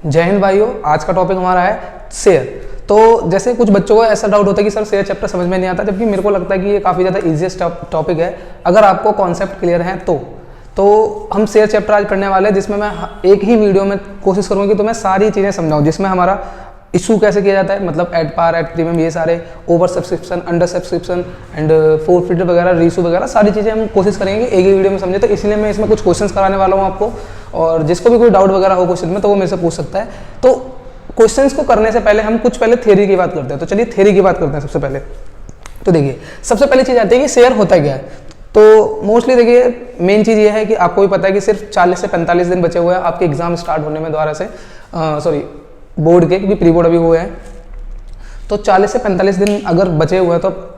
जय हिंद भाइयों, आज का टॉपिक हमारा है शेयर। तो जैसे कुछ बच्चों को ऐसा डाउट होता है कि सर शेयर चैप्टर समझ में नहीं आता, जबकि मेरे को लगता है कि ये काफ़ी ज़्यादा ईजीएस्ट टॉपिक है अगर आपको कॉन्सेप्ट क्लियर है तो हम शेयर चैप्टर आज पढ़ने वाले हैं, जिसमें मैं एक ही वीडियो में कोशिश करूँगी कि तुम्हें सारी चीज़ें समझाऊँ, जिसमें हमारा इशू कैसे किया जाता है, मतलब एट पार एट प्रीमियम, ये सारे over subscription, under subscription and forfeit वगैरह, रीशू वगैरह, सारी चीज़ें हम कोशिश करेंगे एक ही वीडियो में समझे। तो इसलिए मैं इसमें कुछ क्वेश्चंस कराने वाला हूँ आपको, और जिसको भी कोई डाउट वगैरह हो क्वेश्चन में तो वो मेरे से पूछ सकता है। तो क्वेश्चंस को करने से पहले हम कुछ पहले थ्योरी की बात करते हैं। तो चलिए थ्योरी की बात करते हैं सबसे पहले। तो देखिए, सबसे पहली चीज़ आती है कि शेयर होता क्या है। तो मोस्टली देखिए, मेन चीज़ ये है कि आपको भी पता है कि सिर्फ 40 से 45 दिन बचे हुए हैं आपके एग्जाम स्टार्ट होने में दोबारा से, सॉरी बोर्ड के, क्योंकि प्री बोर्ड अभी हुए हैं। तो 40 से 45 दिन अगर बचे हुए हैं तो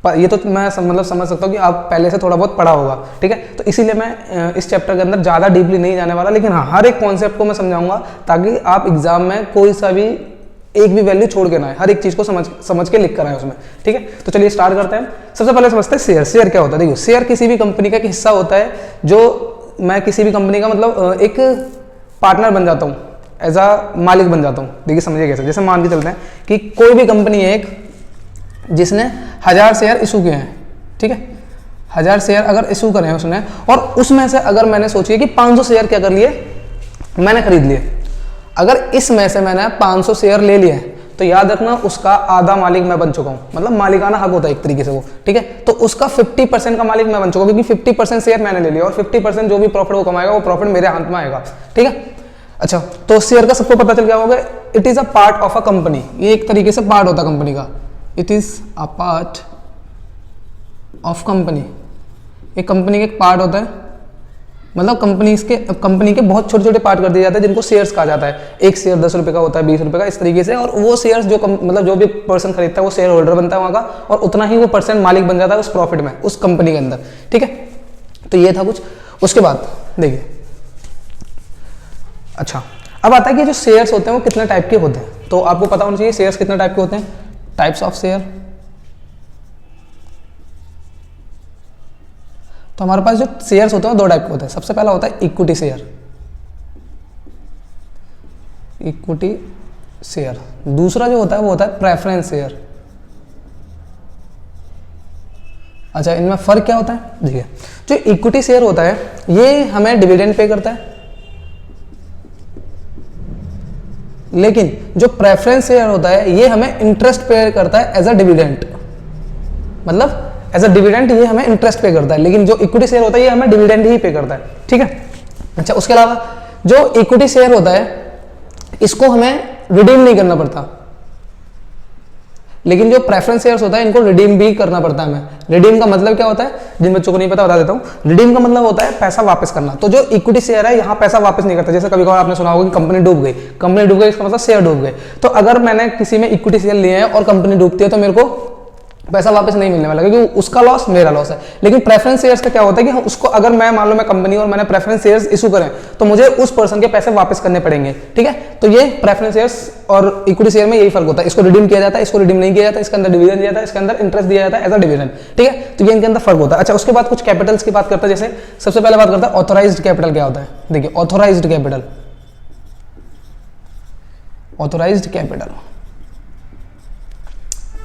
ये तो मैं मतलब समझ सकता हूँ कि आप पहले से थोड़ा बहुत पढ़ा होगा, ठीक है। तो इसीलिए मैं इस चैप्टर के अंदर ज़्यादा डीपली नहीं जाने वाला, लेकिन हाँ, हर एक कॉन्सेप्ट को मैं समझाऊंगा ताकि आप एग्जाम में कोई सा भी एक भी वैल्यू छोड़ के ना आए, हर एक चीज़ को समझ के लिख कर आए उसमें, ठीक है। तो चलिए स्टार्ट करते हैं। सबसे पहले समझते हैं शेयर। शेयर क्या होता है? देखिए, शेयर किसी भी कंपनी का एक हिस्सा होता है, जो मैं किसी भी कंपनी का मतलब एक पार्टनर बन जाता हूँ, एज अ मालिक बन जाता हूँ। देखिए समझिए कैसे, जैसे मान के चलते हैं कि कोई भी कंपनी है एक, जिसने 1000 शेयर इशू किए हैं, ठीक है। 1000 शेयर अगर इशू करे हैं उसने, और उसमें से अगर मैंने सोचिए कि 500 शेयर क्या कर लिए, मैंने खरीद लिए। अगर इसमें से मैंने 500 शेयर ले लिए तो याद रखना उसका आधा मालिक मैं बन चुका हूं, मतलब मालिकाना हक होता है एक तरीके से वो, ठीक है। तो उसका 50% का मालिक मैं बन चुका हूं, क्योंकि 50% शेयर मैंने ले लिया और 50% जो भी प्रॉफिट वो कमाएगा वो प्रॉफिट मेरे हाथ में आएगा, ठीक है। अच्छा, तो शेयर का सबको पता चल गया होगा, it is a part of a company. ये एक तरीके से पार्ट होता है कंपनी का, it is a part of company. एक कंपनी का एक पार्ट होता है, मतलब कंपनी के बहुत छोटे छोटे पार्ट कर दिए जाते हैं, जिनको शेयर्स कहा जाता है। एक शेयर 10 रुपये का होता है, 20 रुपये का, इस तरीके से। और वो शेयर्स जो मतलब जो भी पर्सन खरीदता है वो शेयर होल्डर बनता है वहाँ का, और उतना ही वो परसेंट मालिक बन जाता है उस प्रॉफिट में, उस कंपनी के अंदर, ठीक है। तो ये था कुछ। उसके बाद देखिए, अच्छा अब आता है कि जो शेयर्स होते हैं वो कितने टाइप के होते हैं। तो आपको पता होना चाहिए शेयर्स कितने टाइप के होते हैं, टाइप्स ऑफ शेयर। तो हमारे पास जो शेयर्स होते हैं वो 2 टाइप के होते हैं। सबसे पहला होता है इक्विटी शेयर, इक्विटी शेयर। दूसरा जो होता है वो होता है प्रेफरेंस शेयर। अच्छा, इनमें फर्क क्या होता है? देखिए, जो इक्विटी शेयर होता है ये हमें डिविडेंड पे करता है, लेकिन जो प्रेफरेंस शेयर होता है ये हमें इंटरेस्ट पे करता है एज अ डिविडेंड, मतलब एज अ डिविडेंड ये हमें इंटरेस्ट पे करता है, लेकिन जो इक्विटी शेयर होता है ये हमें डिविडेंड ही पे करता है, ठीक है। अच्छा, उसके अलावा जो इक्विटी शेयर होता है इसको हमें रिडीम नहीं करना पड़ता, लेकिन जो प्रेफरेंस शेयर्स होता है इनको रिडीम भी करना पड़ता है हमें। रिडीम का मतलब क्या होता है, जिन बच्चों को नहीं पता बता देता हूं। रिडीम का मतलब होता है पैसा वापस करना। तो जो इक्विटी शेयर है यहाँ पैसा वापस नहीं करता। जैसे कभी कभार आपने सुना होगा कि कंपनी डूब गई, इसका मतलब शेयर डूब गए। तो अगर मैंने किसी में इक्विटी शेयर लिए हैं और कंपनी डूबती है तो मेरे को पैसा वापस नहीं मिलने वाला, क्योंकि उसका लॉस मेरा लॉस है। लेकिन प्रेफरेंस शेयर्स का क्या होता है कि उसको अगर मैं मान लो मैं कंपनी और मैंने प्रेफरेंस शेयर्स इशू करें तो मुझे उस पर्सन के पैसे वापस करने पड़ेंगे, ठीक है। तो ये प्रेफरेंस शेयर्स और इक्विटी शेयर में यही फर्क होता है। इसको रिडीम किया जाता है, इसको रिडीम नहीं किया जाता, इसके अंदर डिविडेंड दिया जाता है, इसके अंदर इंटरेस्ट दिया जाता है एज अ डिविडेंड, ठीक है। तो ये इनके अंदर फर्क होता है। अच्छा, उसके बाद कुछ कैपिटल्स की बात करते हैं। जैसे सबसे पहले बात करता है ऑथोराइज्ड कैपिटल क्या होता है। देखिए, ऑथोराइज्ड कैपिटल, ऑथोराइज्ड कैपिटल,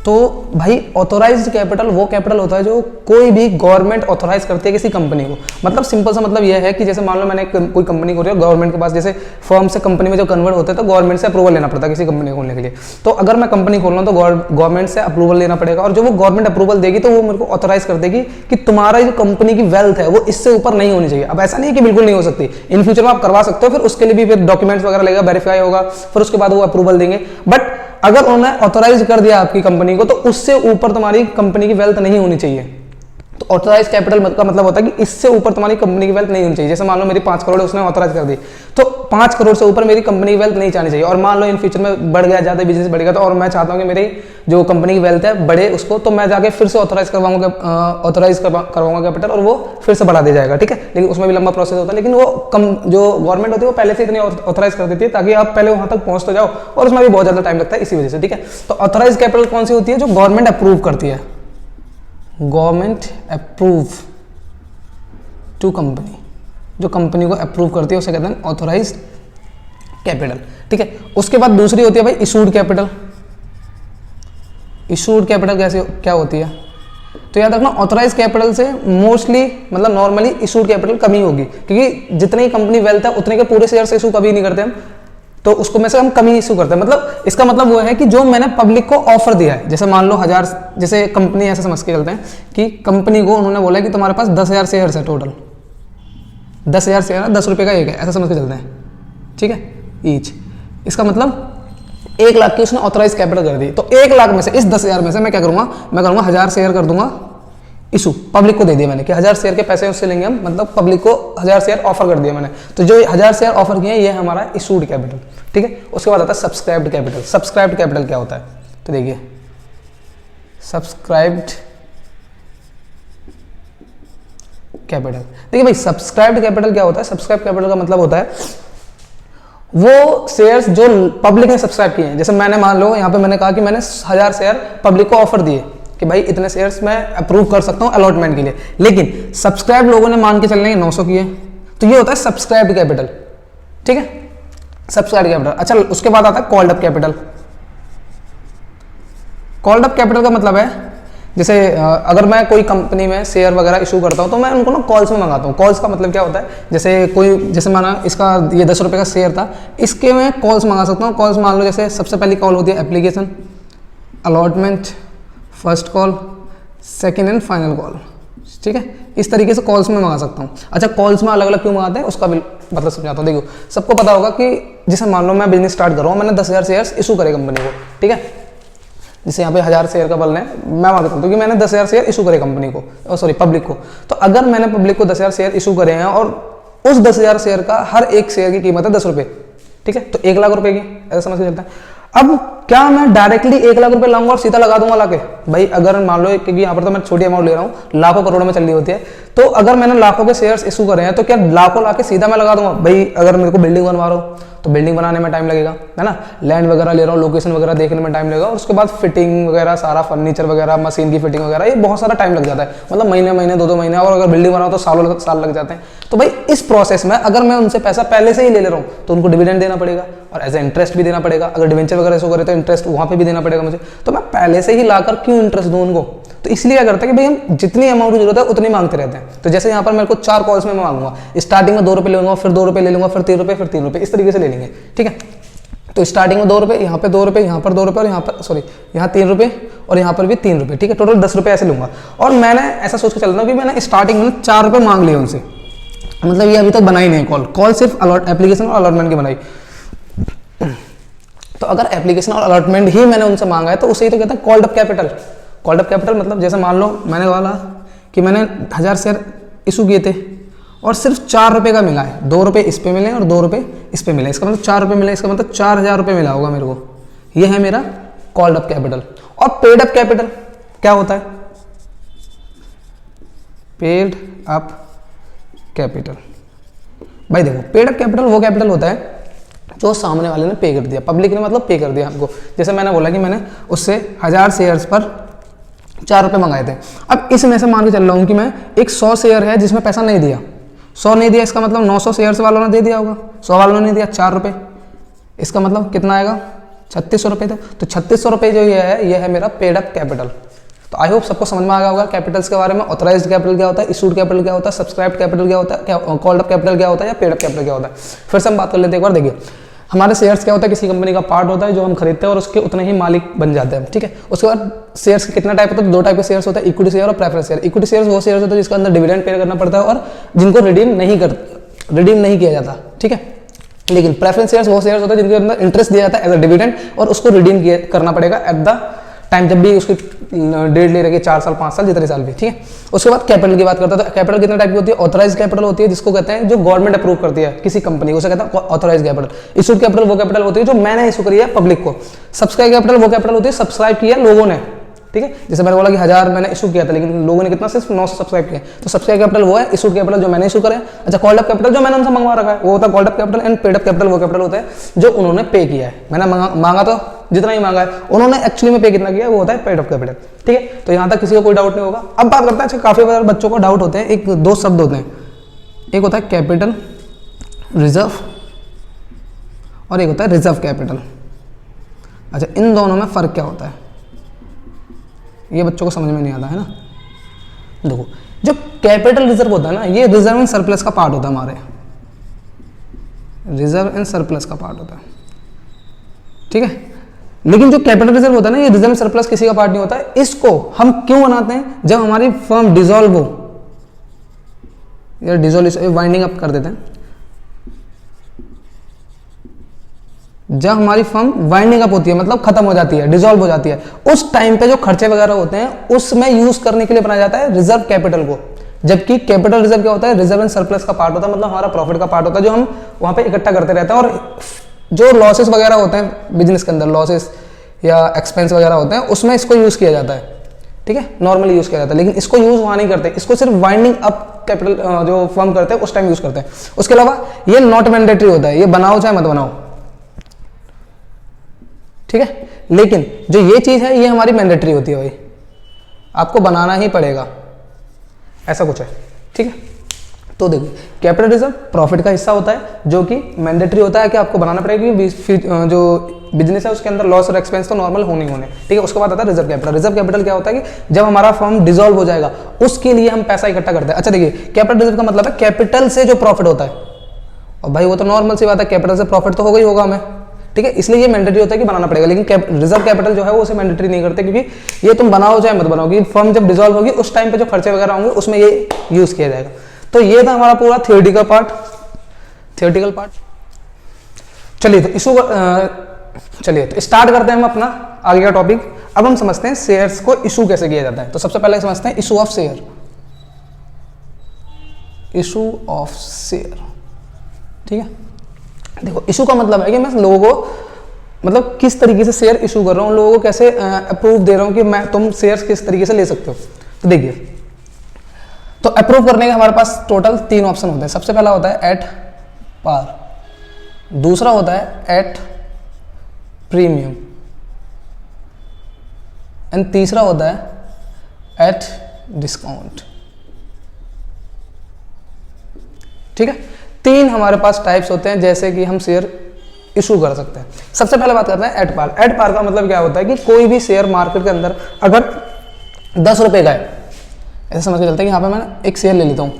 तो भाई ऑथोराइज्ड कैपिटल वो कैपिटल होता है जो कोई भी गवर्नमेंट ऑथोराइज करती है किसी कंपनी को। मतलब सिंपल सा मतलब यह है कि जैसे मान लो मैंने कोई कंपनी खोली है, गवर्नमेंट के पास, जैसे फर्म से कंपनी में जो कन्वर्ट होते हैं तो गवर्नमेंट से अप्रूवल लेना पड़ता है किसी कंपनी खोलने के लिए। तो अगर मैं कंपनी खोल रहा हूँ तो गवर्नमेंट से अप्रूवल लेना पड़ेगा, और जो वो गवर्नमेंट अप्रूवल देगी तो वो मेरे को ऑथोराइज कर देगी कि तुम्हारा जो कंपनी की वेल्थ है वो इससे ऊपर नहीं होनी चाहिए। अब ऐसा नहीं है कि बिल्कुल नहीं हो सकती, इन फ्यूचर में आप करवा सकते हो, फिर उसके लिए भी फिर डॉक्यूमेंट्स वगैरह लगेगा, वेरीफाई होगा, फिर उसके बाद वो अप्रूवल देंगे। बट अगर उन्होंने ऑथोराइज कर दिया आपकी कंपनी को तो उससे ऊपर तुम्हारी कंपनी की वेल्थ नहीं होनी चाहिए। तो ऑथोराइज कैपिटल का मतलब होता है कि इससे ऊपर तुम्हारी कंपनी की वेल्थ नहीं होनी चाहिए। जैसे मान लो मेरी 5 करोड़ उसने ऑथोराइज कर दी, तो 5 करोड़ से ऊपर मेरी कंपनी की वेल्थ नहीं जानी चाहिए। और मान लो इन फ्यूचर में बढ़ गया, ज्यादा बिजनेस बढ़ गया, तो और मैं चाहता हूँ कि मेरी जो कंपनी की वेल्थ है बढ़े उसको, तो मैं जाके फिर से ऑथोराइज करवाऊंगा कैपिटल, और वो फिर से बढ़ा दिया जाएगा, ठीक है। लेकिन उसमें भी लंबा प्रोसेस होता है, लेकिन वो जो गवर्नमेंट होती है वो पहले से इतनी ऑथोराइज कर देती है ताकि आप पहले वहां तक पहुंच तो जाओ, और उसमें भी बहुत ज्यादा टाइम लगता है इसी वजह से, ठीक है। तो ऑथोराइज कैपिटल कौन सी होती है? जो गवर्नमेंट अप्रूव करती है, गवर्नमेंट अप्रूव टू कंपनी, जो कंपनी को अप्रूव करती है उसे कहते हैं ऑथोराइज्ड कैपिटल, ठीक है। उसके बाद दूसरी होती है भाई इशूड कैपिटल। इशूड कैपिटल कैसे क्या होती है, तो याद रखना ऑथराइज कैपिटल से मोस्टली मतलब नॉर्मली इशूड कैपिटल कम ही होगी, क्योंकि जितनी कंपनी वेल्थ है उतने के पूरे शेयर से इशू कभी नहीं करते हम, तो उसको में से हम कम ही इशू करते हैं। मतलब इसका मतलब वो है कि जो मैंने पब्लिक को ऑफर दिया है, जैसे मान लो 1000, जैसे कंपनी ऐसे समझ के चलते हैं कि कंपनी को उन्होंने बोला कि तुम्हारे पास 10,000 शेयर है टोटल, 10,000 शेयर है, 10 रुपये का एक है, ऐसा समझ के चलते हैं, ठीक है, ईच। इसका मतलब 1 लाख की उसने ऑथराइज कैपिटल कर दी, तो 1 लाख में से इस 10,000 में से मैं क्या करूंगा, मैं करूंगा 1000 शेयर कर दूंगा इशू, पब्लिक को दे दिया मैंने कि 1000 शेयर के पैसे उससे लेंगे हम, मतलब पब्लिक को 1000 शेयर ऑफर कर दिया मैंने, तो जो 1000 शेयर ऑफर किए ये हमारा इशूड कैपिटल, ठीक है। उसके बाद आता है सब्सक्राइब्ड कैपिटल। सब्सक्राइब्ड कैपिटल क्या होता है, तो देखिए सब्सक्राइब्ड कैपिटल, देखिए भाई सब्सक्राइब्ड कैपिटल क्या होता है, सब्सक्राइब कैपिटल का मतलब होता है वो शेयर्स जो पब्लिक ने सब्सक्राइब किए हैं। जैसे मैंने मान लो यहाँ पे मैंने कहा कि मैंने 1000 शेयर पब्लिक को ऑफर दिए कि भाई इतने शेयर्स मैं अप्रूव कर सकता हूँ अलॉटमेंट के लिए, लेकिन सब्सक्राइब लोगों ने मान के चलने के 900 किए, तो ये होता है सब्सक्राइब्ड कैपिटल, ठीक है, सब्सक्राइब्ड कैपिटल। अच्छा, उसके बाद आता है called up capital. Called up capital का मतलब है जैसे अगर मैं कोई कंपनी में शेयर वगैरह इशू करता हूँ तो मैं उनको ना कॉल्स में मंगाता हूँ। कॉल्स का मतलब क्या होता है, जैसे माना इसका ये 10 रुपये का शेयर था, इसके मैं कॉल्स मंगा सकता हूँ। कॉल्स मान लो जैसे सबसे पहली कॉल होती है application, allotment, first call, second and final call, ठीक है। इस तरीके से कॉल्स में मंगा सकता हूँ। अच्छा, कॉल्स में अलग अलग क्यों मंगाते हैं उसका भी मतलब समझाता हूँ। देखो सबको पता होगा कि जैसे मान लो मैं बिजनेस स्टार्ट कर रहा हूँ, मैंने 10,000 शेयर्स इशू करे कंपनी को, ठीक है। जैसे यहाँ पे 1000 शेयर का बल है, मैं मान सकता हूँ कि मैंने 10,000 शेयर इशू करे कंपनी को, सॉरी पब्लिक को। तो अगर मैंने पब्लिक को 10,000 शेयर इशू करे हैं और उस 10,000 शेयर का हर एक शेयर की कीमत है 10 रुपये, ठीक है, तो 1 लाख रुपए की, ऐसा समझ के चलता है। अब क्या मैं डायरेक्टली 1 लाख रुपए लाऊंगा और सीधा लगा दूंगा लाके, भाई अगर मान लो, क्योंकि यहाँ पर तो मैं छोटी अमाउंट ले रहा हूँ, लाखों करोड़ों में चल रही होती है, तो अगर मैंने लाखों के शेयर्स इशू करे हैं तो क्या लाखों लाके सीधा मैं लगा दूंगा? भाई अगर मेरे को बिल्डिंग बनवा रहा हूँ तो बिल्डिंग बनाने में टाइम लगेगा, है ना, लैंड वगैरह ले रहा हूँ, लोकेशन वगैरह देखने में टाइम लगेगा, और उसके बाद फिटिंग वगैरह, सारा फर्नीचर वगैरह, मशीन की फिटिंग वगैरह, ये बहुत सारा टाइम लग जाता है, मतलब महीने महीने 2-2 महीने, और अगर बिल्डिंग बनाओ तो साल लग जाते हैं। तो भाई इस प्रोसेस में अगर मैं उनसे पैसा पहले से ही ले रहा हूँ तो उनको डिविडेंड देना पड़ेगा और एज ए इंटरेस्ट भी देना पड़ेगा। अगर डिवेंचर वगैरह शो करे तो इंटरेस्ट वहाँ पे भी देना पड़ेगा मुझे, तो मैं पहले से ही लाकर क्यों इंटरेस्ट दूं उनको? तो इसलिए क्या करते हैं कि भाई हम जितनी अमाउंट की जरूरत है उतनी मांगते रहते हैं। तो जैसे यहाँ पर मेरे को 4 कॉल्स में मैं मांगूंगा, स्टार्टिंग में 2 रुपये ले लूंगा, फिर 2 रुपये ले लूंगा, फिर 3 रुपये, फिर 3 रुपये, इस तरीके से ले लेंगे, ठीक है। तो स्टार्टिंग में 2 रुपये, यहाँ पे 2 रुपये, यहाँ पर 2 रुपये, और यहाँ पर सॉरी यहाँ 3 रुपये, और यहाँ पर भी 3 रुपये, ठीक है, टोटल 10 रुपये ऐसे लूंगा। और मैंने ऐसा सोच के चल रहा हूँ कि मैंने स्टार्टिंग में 4 रुपये मांग लिए उनसे, मतलब ये अभी तक बनाई नहीं कॉल सिर्फ एप्लीकेशन और अलॉटमेंट की बनाई। तो अगर एप्लीकेशन और अलॉटमेंट ही मैंने उनसे मांगा है तो उसे ही तो कहते हैं called up capital. Called up capital मतलब जैसे मान लो मैंने बोला कि मैंने 1000 शेयर इशू किए थे और सिर्फ 4 रुपये का मिला है, 2 रुपये इस पे मिले और 2 रुपये इस पे मिले, इसका मतलब 4 रुपये मिले, इसका मतलब 4000 रुपये मिला होगा मेरे को। ये है मेरा कॉल्ड अप कैपिटल। और पेड अप कैपिटल क्या होता है? पेड अप कैपिटल, भाई देखो पेड अप कैपिटल वो कैपिटल होता है जो सामने वाले ने पे कर दिया, पब्लिक ने मतलब पे कर दिया हमको। जैसे मैंने बोला कि मैंने उससे 1000 शेयर्स पर 4 रुपये मंगाए थे, अब इसमें से मान के चल रहा हूँ कि मैं एक 100 शेयर है जिसमें पैसा नहीं दिया, 100 नहीं दिया, इसका मतलब 900 शेयर्स वालों ने दे दिया होगा, 100 वालों ने दिया 4 रुपये, इसका मतलब कितना आएगा? 3600 रुपये थे। तो 3600 रुपये जो ये है मेरा पेड अप कैपिटल। तो आई होप सबको समझ में आ गया होगा कैपिटल्स के बारे में। ऑथराइज्ड कैपिटल क्या होता है, इशूड कैपिटल क्या होता है, सब्सक्राइब्ड कैपिटल क्या होता है, कॉल्ड अप कैपिटल क्या होता है, या पेड अप कैपिटल क्या होता है। फिर से हम बात कर लेते हैं एक बार। देखिए हमारे शेयर्स क्या होता है, किसी कंपनी का पार्ट होता है जो हम खरीदते हैं और उसके उतने ही मालिक बन जाते हैं, ठीक है। उसके बाद शेयर्स के कितना टाइप होता है? 2 टाइप के शेयर्स होता है, इक्विटी शेयर और प्रेफरेंस शेयर। इक्विटी शेयर्स वो शेयर्स होते हैं जिसके अंदर डिविडेंड पे करना पड़ता है और जिनको रिडीम नहीं किया जाता, ठीक है। लेकिन प्रेफरेंस शेयर्स वो शेयर्स होते हैं जिनके अंदर इंटरेस्ट दिया जाता है एज अ डिविडेंड और उसको रिडीम करना पड़ेगा एट द टाइम, जब भी उसकी डेट ले रखी 4 साल 5 साल जितने साल भी, ठीक है। उसके बाद कैपिटल की बात करते हैं। तो कैपिटल कितने टाइप की होती है? ऑथराइज कैपिटल होती है जिसको कहते हैं जो गवर्नमेंट अप्रूव करती है किसी कंपनी को, उसे कहते हैं ऑथराइज कैपिटल। इशूड कैपिटल वो कैपिटल होती है जो मैंने इशू करी है पब्लिक को। सब्सक्राइब कैपिटल वो कैपिटल होती है सब्सक्राइब किया लोगों ने, ठीक है। जैसे मैंने बोला कि 1000 मैंने इशू किया था लेकिन लोगों ने कितना? सिर्फ 900 सब्सक्राइब किया। तो सब्सक्राइब कैपिटल वो है, इशूड कैपिटल जो मैंने इशू करा है। अच्छा, कॉल्ड अप कैपिटल जो मैंने उनसे मंगवा रखा है वो होता है called up capital. And paid up capital वो कैपिटल होता है जो उन्होंने पे किया है। मैंने मांगा तो जितना ही मांगा है, उन्होंने एक्चुअली में पे कितना किया है वो होता है पेड अप कैपिटल, ठीक है। तो यहाँ तक किसी को कोई डाउट नहीं होगा। अब बात करते हैं, अच्छा काफी बार बच्चों को डाउट होते हैं, एक 2 शब्द होते हैं, एक होता है कैपिटल रिजर्व और एक होता है रिजर्व कैपिटल। अच्छा, इन दोनों में फ़र्क क्या होता है, ये बच्चों को समझ में नहीं आता है ना। देखो, जो कैपिटल रिजर्व होता है ना, ये रिजर्व एंड सरप्लस का पार्ट होता है हमारे, रिजर्व एंड सरप्लस का पार्ट होता है, ठीक है। लेकिन जो कैपिटल रिजर्व होता है ना, ये रिजर्व एंड सरप्लस किसी का पार्ट नहीं होता है। इसको हम क्यों बनाते हैं, जब हमारी फर्म डिसॉल्व हो, या डिसॉल्व वाइंडिंग अप कर देते हैं, जब हमारी फर्म वाइंडिंग अप होती है, मतलब खत्म हो जाती है, डिसॉल्व हो जाती है, उस टाइम पे जो खर्चे वगैरह होते हैं उसमें यूज करने के लिए बनाया जाता है रिजर्व कैपिटल को। जबकि कैपिटल रिजर्व क्या होता है, रिजर्व एंड सरप्लस का पार्ट होता है, मतलब हमारा प्रॉफिट का पार्ट होता है, जो हम वहां पे इकट्ठा करते रहते हैं। और जो लॉसेस वगैरह होते हैं बिजनेस के अंदर, लॉसेस या एक्सपेंस वगैरह होते हैं, उसमें इसको यूज किया जाता है, ठीक है, नॉर्मली यूज किया जाता है। लेकिन इसको यूज वहां नहीं करते, इसको सिर्फ वाइंडिंग अप कैपिटल जो फर्म करते हैं उस टाइम यूज करते हैं। उसके अलावा ये नॉट मैंडेटरी होता है, ये बनाओ चाहे मत बनाओ, ठीक है। लेकिन जो ये चीज है ये हमारी मैंडेटरी होती है, भाई आपको बनाना ही पड़ेगा, ऐसा कुछ है, ठीक है। तो देखिए, कैपिटल रिजर्व प्रॉफिट का हिस्सा होता है, जो कि मैंडेटरी होता है कि आपको बनाना पड़ेगा, क्योंकि जो बिजनेस है उसके अंदर लॉस और एक्सपेंस तो नॉर्मल होने होने, ठीक है। उसके बाद आता है रिजर्व कैपिटल। रिजर्व कैपिटल क्या होता है कि जब हमारा फर्म डिसॉल्व हो जाएगा उसके लिए हम पैसा इकट्ठा करते हैं। अच्छा देखिए, कैपिटल रिजर्व का मतलब है कैपिटल से जो प्रॉफिट होता है, और भाई वो तो नॉर्मल सी बात है, कैपिटल से प्रॉफिट तो होगा ही होगा हमें, ठीक है। इसलिए ये मैंडेटरी होता है कि बनाना पड़ेगा। लेकिन रिजर्व कैपिटल जो है वो उसे मैंडेटरी नहीं करते, क्योंकि ये तुम बनाओ चाहे मत बनाओ, क्योंकि फर्म जब डिसॉल्व होगी उस टाइम पे जो खर्चे वगैरह होंगे उसमें ये यूज किया जाएगा। तो ये था हमारा पूरा थियोरेटिकल पार्ट। चलिए तो इशू चलिए तो स्टार्ट करते हैं हम अपना आगे का टॉपिक। अब हम समझते हैं शेयर्स को इशू कैसे किया जाता है। तो सबसे पहले समझते हैं issue of share. Issue of share, ठीक है। देखो, इशू का मतलब है कि मैं लोगों को, मतलब किस तरीके से शेयर इशू कर रहा हूँ, लोगों को कैसे अप्रूव दे रहा हूँ कि मैं तुम शेयर्स किस तरीके से ले सकते हो। तो देखिए, तो अप्रूव करने के हमारे पास टोटल 3 ऑप्शन होते हैं। सबसे पहला होता है एट पार, दूसरा होता है एट प्रीमियम, एंड तीसरा होता है एट डिस्काउंट, ठीक है। 3 हमारे पास टाइप्स होते हैं जैसे कि हम शेयर इशू कर सकते हैं। सबसे पहले बात करते हैं एट पार। एट पार का मतलब क्या होता है कि कोई भी शेयर मार्केट के अंदर अगर 10 रुपए का है, ऐसा समझ के चलता है कि यहाँ पे मैं एक शेयर ले लेता हूँ,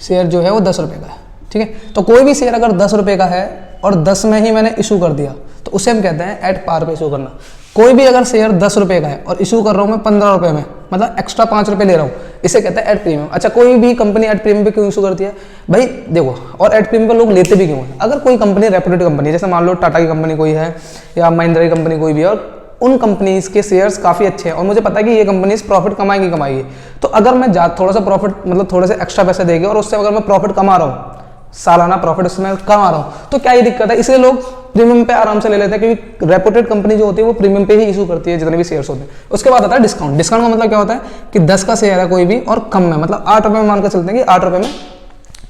शेयर जो है वो 10 रुपए का है, ठीक है। तो कोई भी शेयर अगर 10 रुपए का है और 10 में ही मैंने इशू कर दिया तो उसे हम कहते हैं एट पार पे इशू करना। कोई भी अगर शेयर 10 रुपए का है और इशू कर रहा हूँ मैं 15 रुपए में, मतलब एक्स्ट्रा 5 रुपए ले रहा हूँ, इसे कहते हैं एट प्रीमियम। अच्छा, कोई भी कंपनी एट प्रीमियम पे क्यों इशू करती है भाई, देखो, और एट प्रीमियम पे लोग लेते भी क्यों हैं। अगर कोई कंपनी रेपुटेड कंपनी, जैसे मान लो टाटा की कंपनी कोई है या महिंद्रा की कंपनी कोई भी है, और उन कंपनीज के शेयर्स काफ़ी अच्छे हैं और मुझे पता है कि ये कंपनीज प्रॉफिट कमाएगी, तो अगर मैं थोड़ा सा प्रॉफिट, मतलब थोड़े से एक्स्ट्रा पैसे देके और उससे अगर मैं प्रॉफिट कमा रहा हूँ, सालाना प्रॉफिट उसमें कमा रहा हूँ, तो क्या ये दिक्कत है। इसलिए लोग प्रीमियम पे आराम से ले लेते हैं, क्योंकि रेपुटेड कंपनी जो होती है वो प्रीमियम पे ही इशू करती है जितने भी शेयर्स होते हैं। उसके बाद आता है डिस्काउंट। डिस्काउंट का मतलब क्या होता है कि 10 का शेयर है कोई भी और कम में, मतलब 8 रुपए में मानकर चलते हैं कि 8 रुपए में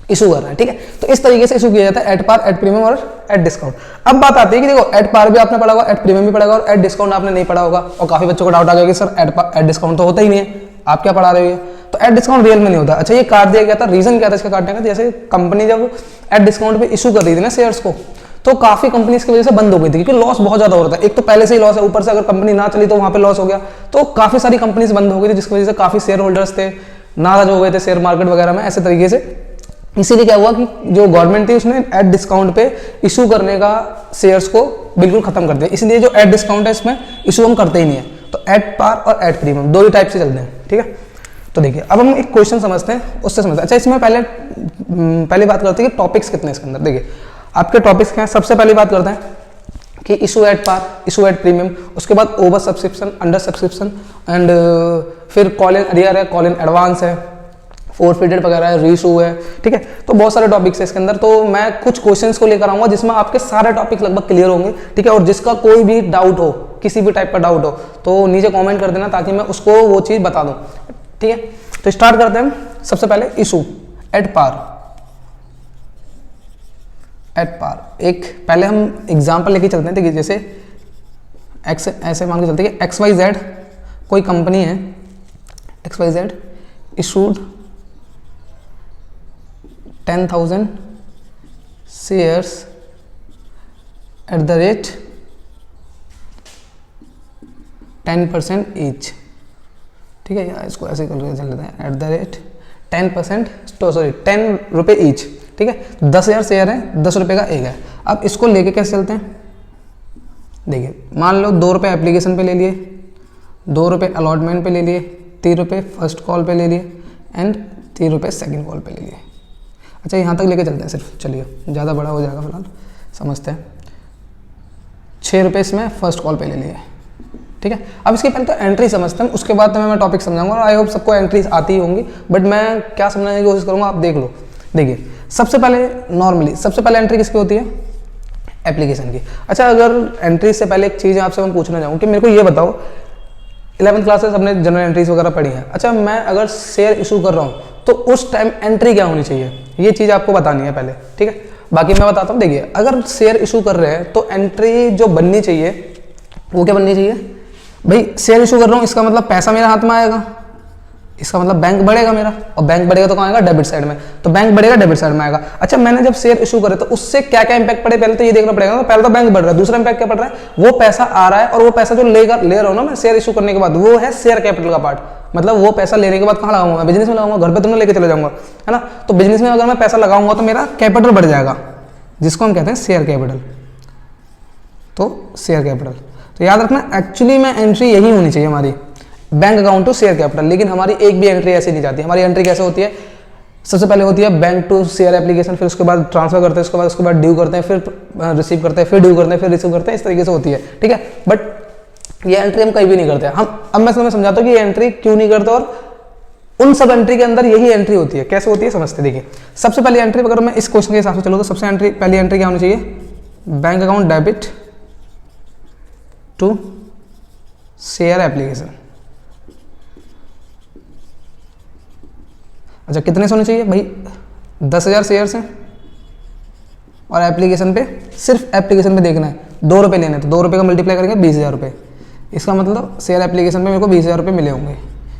इशू कर रहा है, ठीक है। तो इस तरीके से इशू किया जाता है एट पार, एट प्रीमियम और एट डिस्काउंट। अब बात आती है कि देखो, एट पार भी आपने पढ़ा होगा, एट प्रीमियम भी पढ़ा होगा और एट डिस्काउंट आपने नहीं पढ़ा होगा। और काफी बच्चों को डाउट आ गया कि सर एट डिस्काउंट तो होता ही नहीं है, आप क्या पढ़ा रहे हो। तो एट डिस्काउंट रियल में नहीं होता। अच्छा, ये काट दिया गया था, रीजन क्या था इसका काटने का, जैसे कंपनी जब एट डिस्काउंट पे इशू कर रही थी ना शेयर्स को, तो काफी कंपनीज की वजह से बंद हो गई थी, क्योंकि लॉस बहुत ज्यादा हो रहा था। एक तो पहले से ही लॉस है, ऊपर से अगर कंपनी ना चली तो वहां पे लॉस हो गया, तो काफी सारी कंपनीज बंद हो गई थी, जिसकी वजह से काफी शेयर होल्डर्स थे नाराज हो गए थे शेयर मार्केट वगैरह में, ऐसे तरीके से। इसीलिए क्या हुआ कि जो गवर्नमेंट थी उसने एट डिस्काउंट पे इशू करने का शेयर्स को बिल्कुल खत्म कर दिया। इसलिए जो एट डिस्काउंट है इसमें इशू हम करते ही नहीं है। तो एट पार और एट प्रीमियम दो ही टाइप से चलते हैं, ठीक है। तो देखिए, अब हम एक क्वेश्चन समझते हैं, उससे समझते हैं। अच्छा, इसमें पहले बात करते हैं कि टॉपिक्स कितने इसके अंदर। देखिए, आपके टॉपिक्स क्या हैं। सबसे पहले बात करते हैं कि issue at par, issue at premium, उसके बाद over subscription, under subscription, and फिर कॉल इन अरियर है, कॉल इन एडवांस है, फोरफिटेड वगैरह है, रीइशू है, ठीक है। तो बहुत सारे टॉपिक्स है इसके अंदर। तो मैं कुछ क्वेश्चंस को लेकर आऊंगा जिसमें आपके सारे टॉपिक लगभग क्लियर होंगे, ठीक है। और जिसका कोई भी डाउट हो, किसी भी टाइप का डाउट हो, तो नीचे कमेंट कर देना ताकि मैं उसको वो चीज बता दूं, ठीक है। तो स्टार्ट करते हैं। सबसे पहले issue at par. At par एक पहले हम एग्जांपल लेके चलते हैं। देखिए, जैसे एक्स, ऐसे मान के चलते हैं कि XYZ कोई कंपनी है, XYZ इशूड 10,000 शेयर्स 10% ईच, ठीक है, या इसको ऐसे कर चल लेते हैं, @10%, सॉरी 10 रुपये ईच, ठीक है। 10,000 शेयर है, 10 रुपये का एक है। अब इसको लेके कैसे चलते हैं, देखिए मान लो 2 रुपये एप्लीकेशन पे ले लिए, 2 रुपये अलॉटमेंट पे ले लिए, 3 रुपये फर्स्ट कॉल पे ले लिए एंड 3 रुपये सेकेंड कॉल पे ले लिए। अच्छा यहाँ तक लेके चलते हैं सिर्फ, चलिए ज़्यादा बड़ा हो जाएगा फिलहाल, समझते हैं। 6 रुपये इसमें फर्स्ट कॉल पे ले लिए, ठीक है। अब इसके पहले तो एंट्री समझते हैं, उसके बाद मैं टॉपिक समझाऊंगा और आई होप सबको एंट्रीज आती ही होंगी, बट मैं क्या समझाने की कोशिश करूंगा, आप देख लो। देखिए सबसे पहले नॉर्मली सबसे पहले एंट्री किसकी होती है, एप्लीकेशन की। अच्छा अगर एंट्री से पहले एक चीज़ आपसे मैं पूछना चाहूँ कि मेरे को ये बताओ, 11th क्लासेस हमने जनरल एंट्रीज वगैरह पढ़ी है, अच्छा मैं अगर शेयर इशू कर रहा हूँ तो उस टाइम एंट्री क्या होनी चाहिए, ये चीज़ आपको बतानी है पहले, ठीक है। बाकी मैं बताता हूँ, देखिए अगर शेयर इशू कर रहे हैं तो एंट्री जो बननी चाहिए वो क्या बननी चाहिए भाई, शेयर इशू कर रहा हूँ इसका मतलब पैसा मेरे हाथ में आएगा, इसका मतलब बैंक बढ़ेगा मेरा, और बैंक बढ़ेगा तो कहाँ आएगा, डेबिट साइड में, तो बैंक बढ़ेगा डेबिट साइड में आएगा। अच्छा मैंने जब शेयर इशू करे तो उससे क्या क्या इंपैक्ट पड़े, पहले तो ये देखना पड़ेगा ना, पहले तो बैंक बढ़ रहा है, दूसरा इंपैक्ट क्या पड़ रहा है, वो पैसा आ रहा है और वो पैसा जो ले रहा हूँ ना मैं शेयर इशू करने के बाद, वो है शेयर कैपिटल का पार्ट। मतलब वो पैसा लेने के बाद कहाँ लगाऊंगा, मैं बिजनेस में लगाऊंगा, घर पे तुमने लेके चले जाऊंगा, है ना। तो बिजनेस में अगर मैं पैसा लगाऊंगा तो मेरा कैपिटल बढ़ जाएगा, जिसको हम कहते हैं शेयर कैपिटल। तो शेयर कैपिटल, तो याद रखना एक्चुअली में एंट्री यही होनी चाहिए हमारी, bank account to share capital. लेकिन हमारी एक भी एंट्री ऐसी नहीं जाती, हमारी एंट्री कैसे होती है, सबसे पहले होती है बैंक टू शेयर एप्लीकेशन, फिर उसके बाद ट्रांसफर करते हैं, उसके बाद ड्यू करते हैं, फिर रिसीव करते हैं, फिर ड्यू करते हैं, फिर रिसीव करते हैं, इस तरीके से होती है, ठीक है। बट ये एंट्री हम कहीं भी नहीं करते हम। अब मैं तुम्हें समझाता हूँ कि ये एंट्री क्यों नहीं करते, और उन सब एंट्री के अंदर यही एंट्री होती है, कैसे होती है समझते। देखिए सबसे पहली एंट्री, अगर मैं इस क्वेश्चन के हिसाब से चलो तो सबसे पहली एंट्री क्या होनी चाहिए, bank account debit to share application. अच्छा कितने से होनी चाहिए भाई, 10,000 शेयर्स हैं और एप्लीकेशन पे, सिर्फ एप्लीकेशन पे देखना है, 2 रुपये लेने, तो 2 रुपये का मल्टीप्लाई करेंगे 20,000 रुपये, इसका मतलब शेयर एप्लीकेशन पे मेरे को 20,000 रुपये मिले होंगे,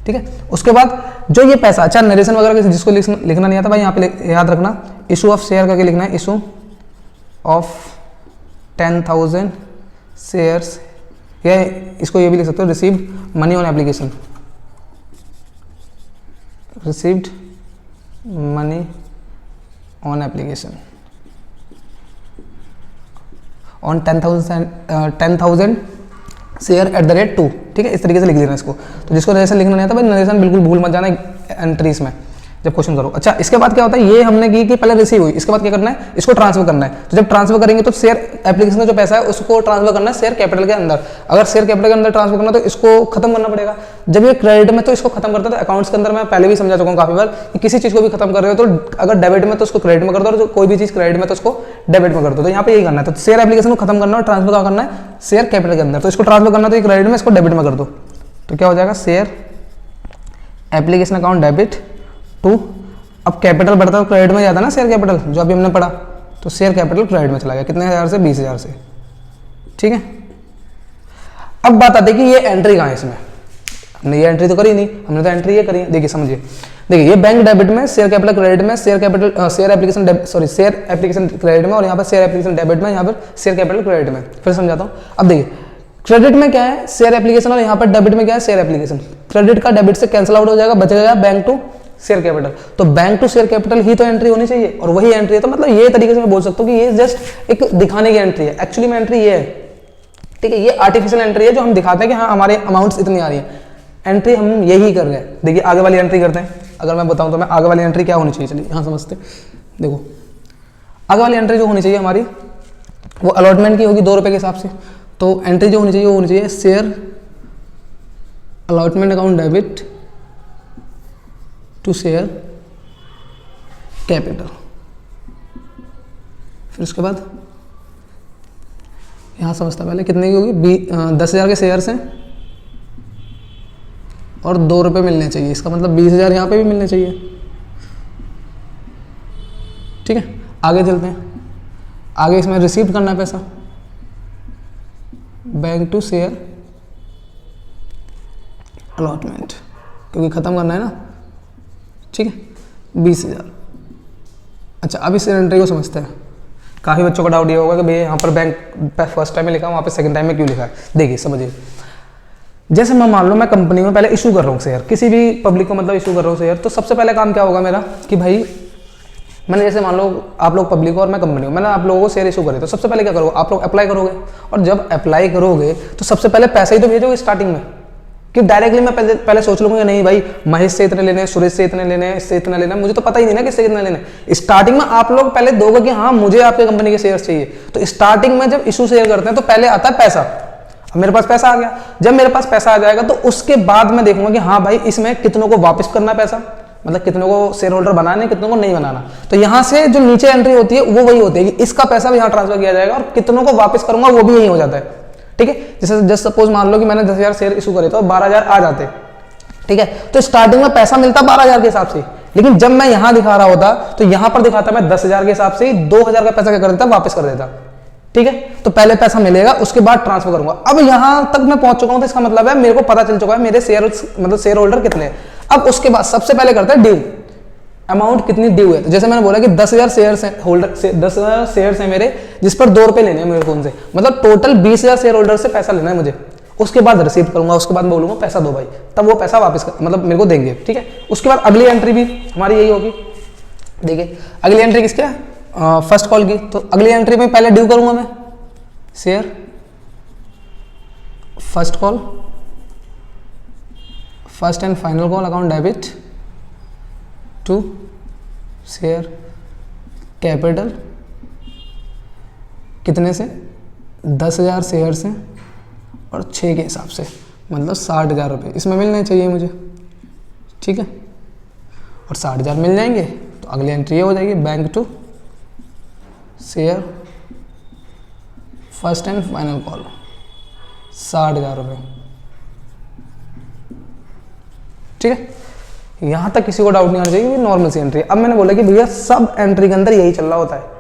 ठीक है। उसके बाद जो ये पैसा, अच्छा नरेशन वगैरह जिसको लिखना नहीं आता भाई, यहाँ पे याद रखना, इशू ऑफ शेयर करके लिखना है, इशू ऑफ 10,000 शेयर्स, या इसको ये भी लिख सकते हो, received money on application, received money on application on 10,000 share @2, ठीक है, इस तरीके से लिख देना इसको। तो जिसको नरेशन लिखना नहीं आता भाई, नरेशन बिल्कुल भूल मत जाना एंट्रीज में जब क्वेश्चन करो। अच्छा इसके बाद क्या होता है, ये हमने की कि पहले रिसीव हुई, इसके बाद क्या करना है, इसको ट्रांसफर करना है। तो जब ट्रांसफर करेंगे तो शेयर एप्लीकेशन का जो पैसा है उसको ट्रांसफर करना है शेयर कैपिटल के अंदर। अगर शेयर कैपिटल के अंदर ट्रांसफर करना तो इसको खत्म करना पड़ेगा। जब ये क्रेडिट में तो इसको खत्म करता है, तो अकाउंट्स के अंदर मैं पहले भी समझा चुका हूँ काफी बार कि किसी चीज को भी खत्म कर रहे हो तो अगर डेबिट में तो उसको क्रेडिट में कर दो, और कोई भी चीज क्रेडिट में तो उसको डेबिट में कर दो। तो यहाँ पे यही करना है, तो शेयर एप्लीकेशन को खत्म करना और ट्रांसफर क्या करना है, शेयर कैपिटल के अंदर। तो इसको ट्रांसफर करना तो क्रेडिट में, इसको डेबिट में कर दो, तो क्या हो जाएगा, share application account debit to, अब कैपिटल बढ़ता है तो क्रेडिट में जाता है ना शेयर कैपिटल, जो अभी हमने पढ़ा, तो शेयर कैपिटल क्रेडिट में चला गया, कितने हज़ार से, 20,000 से, ठीक है। अब बात आती है कि ये एंट्री कहाँ है इसमें, हमने ये एंट्री तो करी नहीं, हमने तो एंट्री ये करी है। देखिए समझिए, देखिए ये बैंक डेबिट में, शेयर कैपिटल क्रेडिट में, शेयर एप्लीकेशन क्रेडिट में, और यहाँ पर शेयर एप्लीकेशन डेबिट में, यहाँ पर शेयर कैपिटल क्रेडिट में। फिर समझाता हूँ। अब देखिए क्रेडिट में क्या है, शेयर एप्लीकेशन, और यहाँ पर डेबिट में क्या है, शेयर एप्लीकेशन। क्रेडिट का डेबिट से कैंसिल आउट हो जाएगा, बच जाएगा बैंक टू शेयर कैपिटल। तो बैंक टू शेयर कैपिटल ही तो एंट्री होनी चाहिए, और वही एंट्री है। तो मतलब ये तरीके से मैं बोल सकता हूँ कि ये जस्ट एक दिखाने की एंट्री है, एक्चुअली में एंट्री ये है, ठीक है। ये आर्टिफिशियल एंट्री है जो हम दिखाते हैं कि हाँ हमारे अमाउंट्स इतनी आ रही है, एंट्री हम यही कर रहे हैं। देखिए आगे वाली एंट्री करते हैं, अगर मैं बताऊं तो मैं आगे वाली एंट्री क्या होनी चाहिए, चलिए यहाँ समझते हैं। देखो आगे वाली एंट्री जो होनी चाहिए हमारी, वो अलॉटमेंट की होगी 2 रुपये के हिसाब से। तो एंट्री जो होनी चाहिए वो होनी चाहिए share allotment account debit to share capital. फिर उसके बाद यहाँ समझता पहले कितने की होगी, 10,000 के शेयर्स हैं और 2 रुपये मिलने चाहिए, इसका मतलब 20,000 यहाँ पे भी मिलने चाहिए, ठीक है। आगे चलते हैं, आगे इसमें रिसीव करना है पैसा, बैंक टू शेयर अलॉटमेंट, क्योंकि ख़त्म करना है ना, ठीक है, 20,000। अच्छा अब इस एंट्री को समझते हैं, काफ़ी बच्चों का डाउट ये होगा कि भैया यहाँ पर बैंक फर्स्ट टाइम में लिखा है, वहाँ पे सेकंड टाइम में क्यों लिखा है। देखिए समझिए, जैसे मैं मान लो मैं कंपनी में पहले इशू कर रहा हूँ शेयर, किसी भी पब्लिक को मतलब इशू कर रहा हूँ शेयर, तो सबसे पहले काम क्या होगा मेरा कि भाई मैंने जैसे मान लो आप लोग पब्लिक हो और मैं कंपनी हूँ, मैंने आप लोगों को शेयर इशू करे, तो सबसे पहले क्या करोगे आप लोग अप्लाई करोगे, और जब अप्लाई करोगे तो सबसे पहले पैसे ही तो भेजोगे स्टार्टिंग में, कि डायरेक्टली मैं पहले सोच लूंगा नहीं भाई महेश से इतने लेने हैं, सुरेश से इतने लेने हैं, इससे इतना लेना है, मुझे तो पता ही नहीं ना किससे कितना लेना है। स्टार्टिंग में आप लोग पहले दोगे कि हाँ मुझे आपके कंपनी के शेयर चाहिए, तो स्टार्टिंग में जब इशू शेयर करते हैं तो पहले आता है पैसा। अब मेरे पास पैसा आ गया, जब मेरे पास पैसा आ जाएगा तो उसके बाद मैं देखूंगा कि हाँ भाई इसमें कितनों को वापस करना है पैसा, मतलब कितनों को शेयर होल्डर बनाने, कितनों को नहीं बनाना। तो यहाँ से जो नीचे एंट्री होती है वो वही होती है कि इसका पैसा भी यहाँ ट्रांसफर किया जाएगा और कितनों को वापस करूंगा वो भी यही हो जाता है। ठीक है, जैसे जस्ट सपोज मान लो कि मैंने 10,000 शेयर इशू करे तो 12,000 आ जाते। ठीक है, तो स्टार्टिंग में पैसा मिलता 12,000 के हिसाब से, लेकिन जब मैं यहां दिखा रहा होता तो यहां पर दिखाता मैं 10,000 के हिसाब से 2,000 का पैसा क्या कर देता, वापस कर देता। ठीक है, तो पहले पैसा मिलेगा उसके बाद ट्रांसफर करूंगा। अब यहां तक मैं पहुंच चुका हूं तो इसका मतलब है मेरे को पता चल चुका है मेरे शेयर मतलब शेयर होल्डर कितने हैं। अब उसके बाद सबसे पहले करते हैं ड्यू, अमाउंट कितनी ड्यू है। तो जैसे मैंने बोला कि 10,000 शेयर होल्डर से 10,000 शेयर है मेरे, जिस पर 2 रुपए लेने हैं मेरे को उनसे, मतलब टोटल 20,000 शेयर होल्डर से पैसा लेना है मुझे। उसके बाद रिसीव करूंगा, उसके बाद बोलूंगा पैसा दो भाई, तब वो पैसा वापस मतलब मेरे को देंगे। ठीक है, उसके बाद अगली एंट्री भी हमारी यही होगी। देखिए अगली एंट्री किसकी है, फर्स्ट कॉल की। तो अगली एंट्री में पहले ड्यू करूंगा मैं share, first call, first and final call account debit to share capital कितने से, 10,000 शेयर से और 6 के हिसाब से, मतलब 60,000 रुपये इसमें मिलने चाहिए मुझे। ठीक है, और 60,000 मिल जाएंगे तो अगली एंट्री ये हो जाएगी bank to share first and final call 60,000 रुपये। ठीक है, यहां तक किसी को डाउट नहीं आना चाहिए कि नॉर्मल सी एंट्री। अब मैंने बोला कि भैया सब एंट्री के अंदर यही चल रहा होता है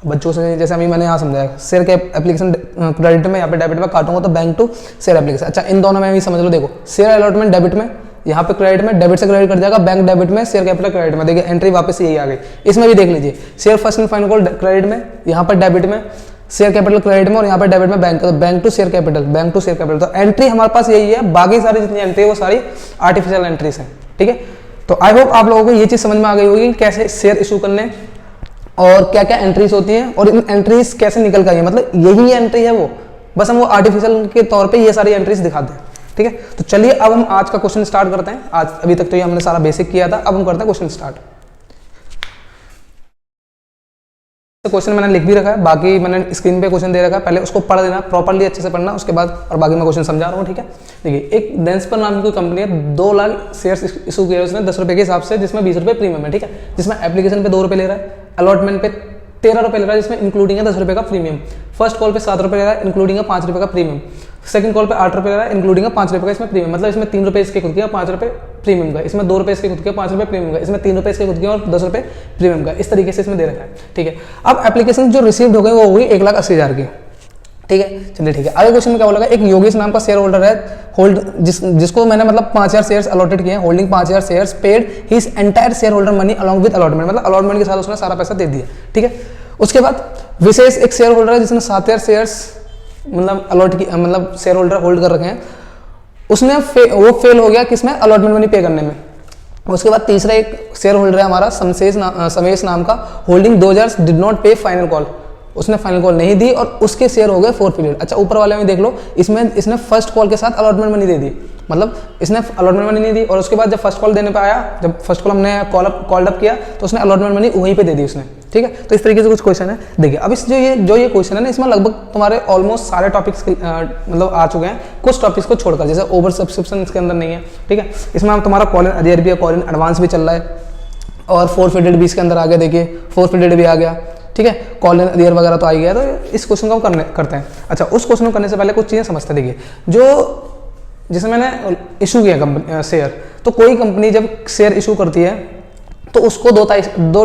बच्चों से, जैसे अभी मैंने यहाँ समझाया शेयर के एप्लीकेशन क्रेडिट में, यहाँ पे डेबिट में काटूंगा तो बैंक टू शेयर एप्लीकेशन। अच्छा इन दोनों में भी समझ लो, देखो शेयर अलॉटमेंट डेबिट में, यहाँ पे क्रेडिट में, डेबिट से क्रेडिट कर जाएगा, बैंक डेबिट में, शेयर कैपिटल क्रेडिट में। देखिए एंट्री वापस यही आ गई। इसमें भी देख लीजिए share first and final call credit में, यहाँ पर डेबिट में, शेयर कैपिटल क्रेडिट में, और यहाँ पर डेबिट में बैंक, तो bank to share capital, bank to share capital. तो एंट्री हमारे पास यही है, बाकी सारी जितनी एंट्री है वो सारी आर्टिफिशियल एंट्रीज हैं। ठीक है, तो आई होप आप लोगों को ये चीज समझ में आ गई होगी कैसे शेयर इशू करने और क्या क्या एंट्रीज होती हैं और इन एंट्रीज कैसे निकल कर आई है, मतलब यही एंट्री है वो, बस हम वो आर्टिफिशियल के तौर पे ये सारी एंट्रीज दिखाते हैं। ठीक है, तो चलिए अब हम आज का क्वेश्चन स्टार्ट करते हैं। आज अभी तक तो ये हमने सारा बेसिक किया था, अब हम करते हैं क्वेश्चन स्टार्ट। क्वेश्चन मैंने लिख भी रखा है, बाकी मैंने स्क्रीन पे क्वेश्चन दे रखा है, पहले उसको पढ़ देना, प्रॉपर्ली अच्छे से पढ़ना, उसके बाद और बाकी मैं क्वेश्चन समझा रहा हूँ। ठीक है, देखिए एक डेंसपर नाम की कोई कंपनी है, 2 लाख शेयर्स इशू किए उसने 10 रुपए के हिसाब से, जिसमें 20 रुपए प्रीमियम है। ठीक है, जिसमें एप्लीकेशन पे 2 रुपए ले रहा है, अलॉटमेंट पे 13 रुपए ले रहा है, जिसमें इंक्लूडिंग है 10 रुपए का प्रीमियम। फर्स्ट कॉल पे 7 रुपए ले रहा है, इंक्लूडिंग है 5 रुपए का प्रीमियम। सेकंड कॉल पे 8 रुपए ले रहा है, इंक्लूडिंग है 5 रुपए का इसमें प्रीमियम, मतलब इसमें 3 रुपए इसके खुद के, 5 रुपए प्रीमियम का, इसमें 2 रुपए इसके खुद के, 5 रुपए प्रीमियम का, इसमें 3 रुपए इसके खुद के और 10 रुपए प्रीमियम का। इस तरीके से इसमें दे रखा है। ठीक है, अब एप्लीकेशन जो रिसीव्ड हो गई वो होगी 1,80,000 की। ठीक है, चलिए ठीक है, आगे क्वेश्चन में क्या बोला, एक योगेश नाम का शेयर होल्डर है, जिसको मैंने मतलब 5,000 शेयर्स अलॉटेड किए हैं, holding 5,000 shares, paid his entire share holder money along with allotment, मतलब अलॉटमेंट के साथ उसने सारा पैसा दे दिया। ठीक है, उसके बाद विशेष एक शेयर होल्डर है जिसने 7,000 शेयर्स मतलब अलॉट की, मतलब शेयर होल्डर होल्ड कर रखे हैं, उसने वो फेल हो गया किसमें, अलॉटमेंट मनी पे करने में। उसके बाद तीसरा एक शेयर होल्डर है हमारा समेश नाम का, होल्डिंग 2,000 डिड नॉट पे फाइनल कॉल, उसने फाइनल कॉल नहीं दी और उसके शेयर हो गए फोरफिटेड। अच्छा ऊपर वाले में देख लो, इसमें इसने फर्स्ट कॉल के साथ अलॉटमेंट मनी दे दी, मतलब इसने अलॉटमेंट मनी नहीं दी और उसके बाद जब फर्स्ट कॉल देने पे आया, जब फर्स्ट कॉल हमने कॉल अप किया तो उसने अलॉटमेंट मनी वहीं पे दे दी उसने। ठीक है, तो इस तरीके से कुछ क्वेश्चन है। देखिए अब इस जो ये क्वेश्चन है ना, इसमें लगभग तुम्हारे ऑलमोस्ट सारे टॉपिक्स मतलब आ चुके हैं, कुछ टॉपिक्स को छोड़कर, जैसे ओवर सब्सक्रिप्शन इसके अंदर नहीं है। ठीक है, इसमें तुम्हारा कॉल इन अरियर भी है, कॉल इन एडवांस भी चल रहा है और फोरफिटेड भी इसके अंदर आ गया। देखिए फोरफिटेड भी आ गया। ठीक है, कॉल इन अरियर वगैरह तो आ ही गया। तो इस क्वेश्चन को हम करते हैं। अच्छा, उस क्वेश्चन को करने से पहले कुछ चीज़ें समझते हैं। देखिए जो जैसे मैंने इशू किया शेयर, तो कोई कंपनी जब शेयर इशू करती है तो उसको दो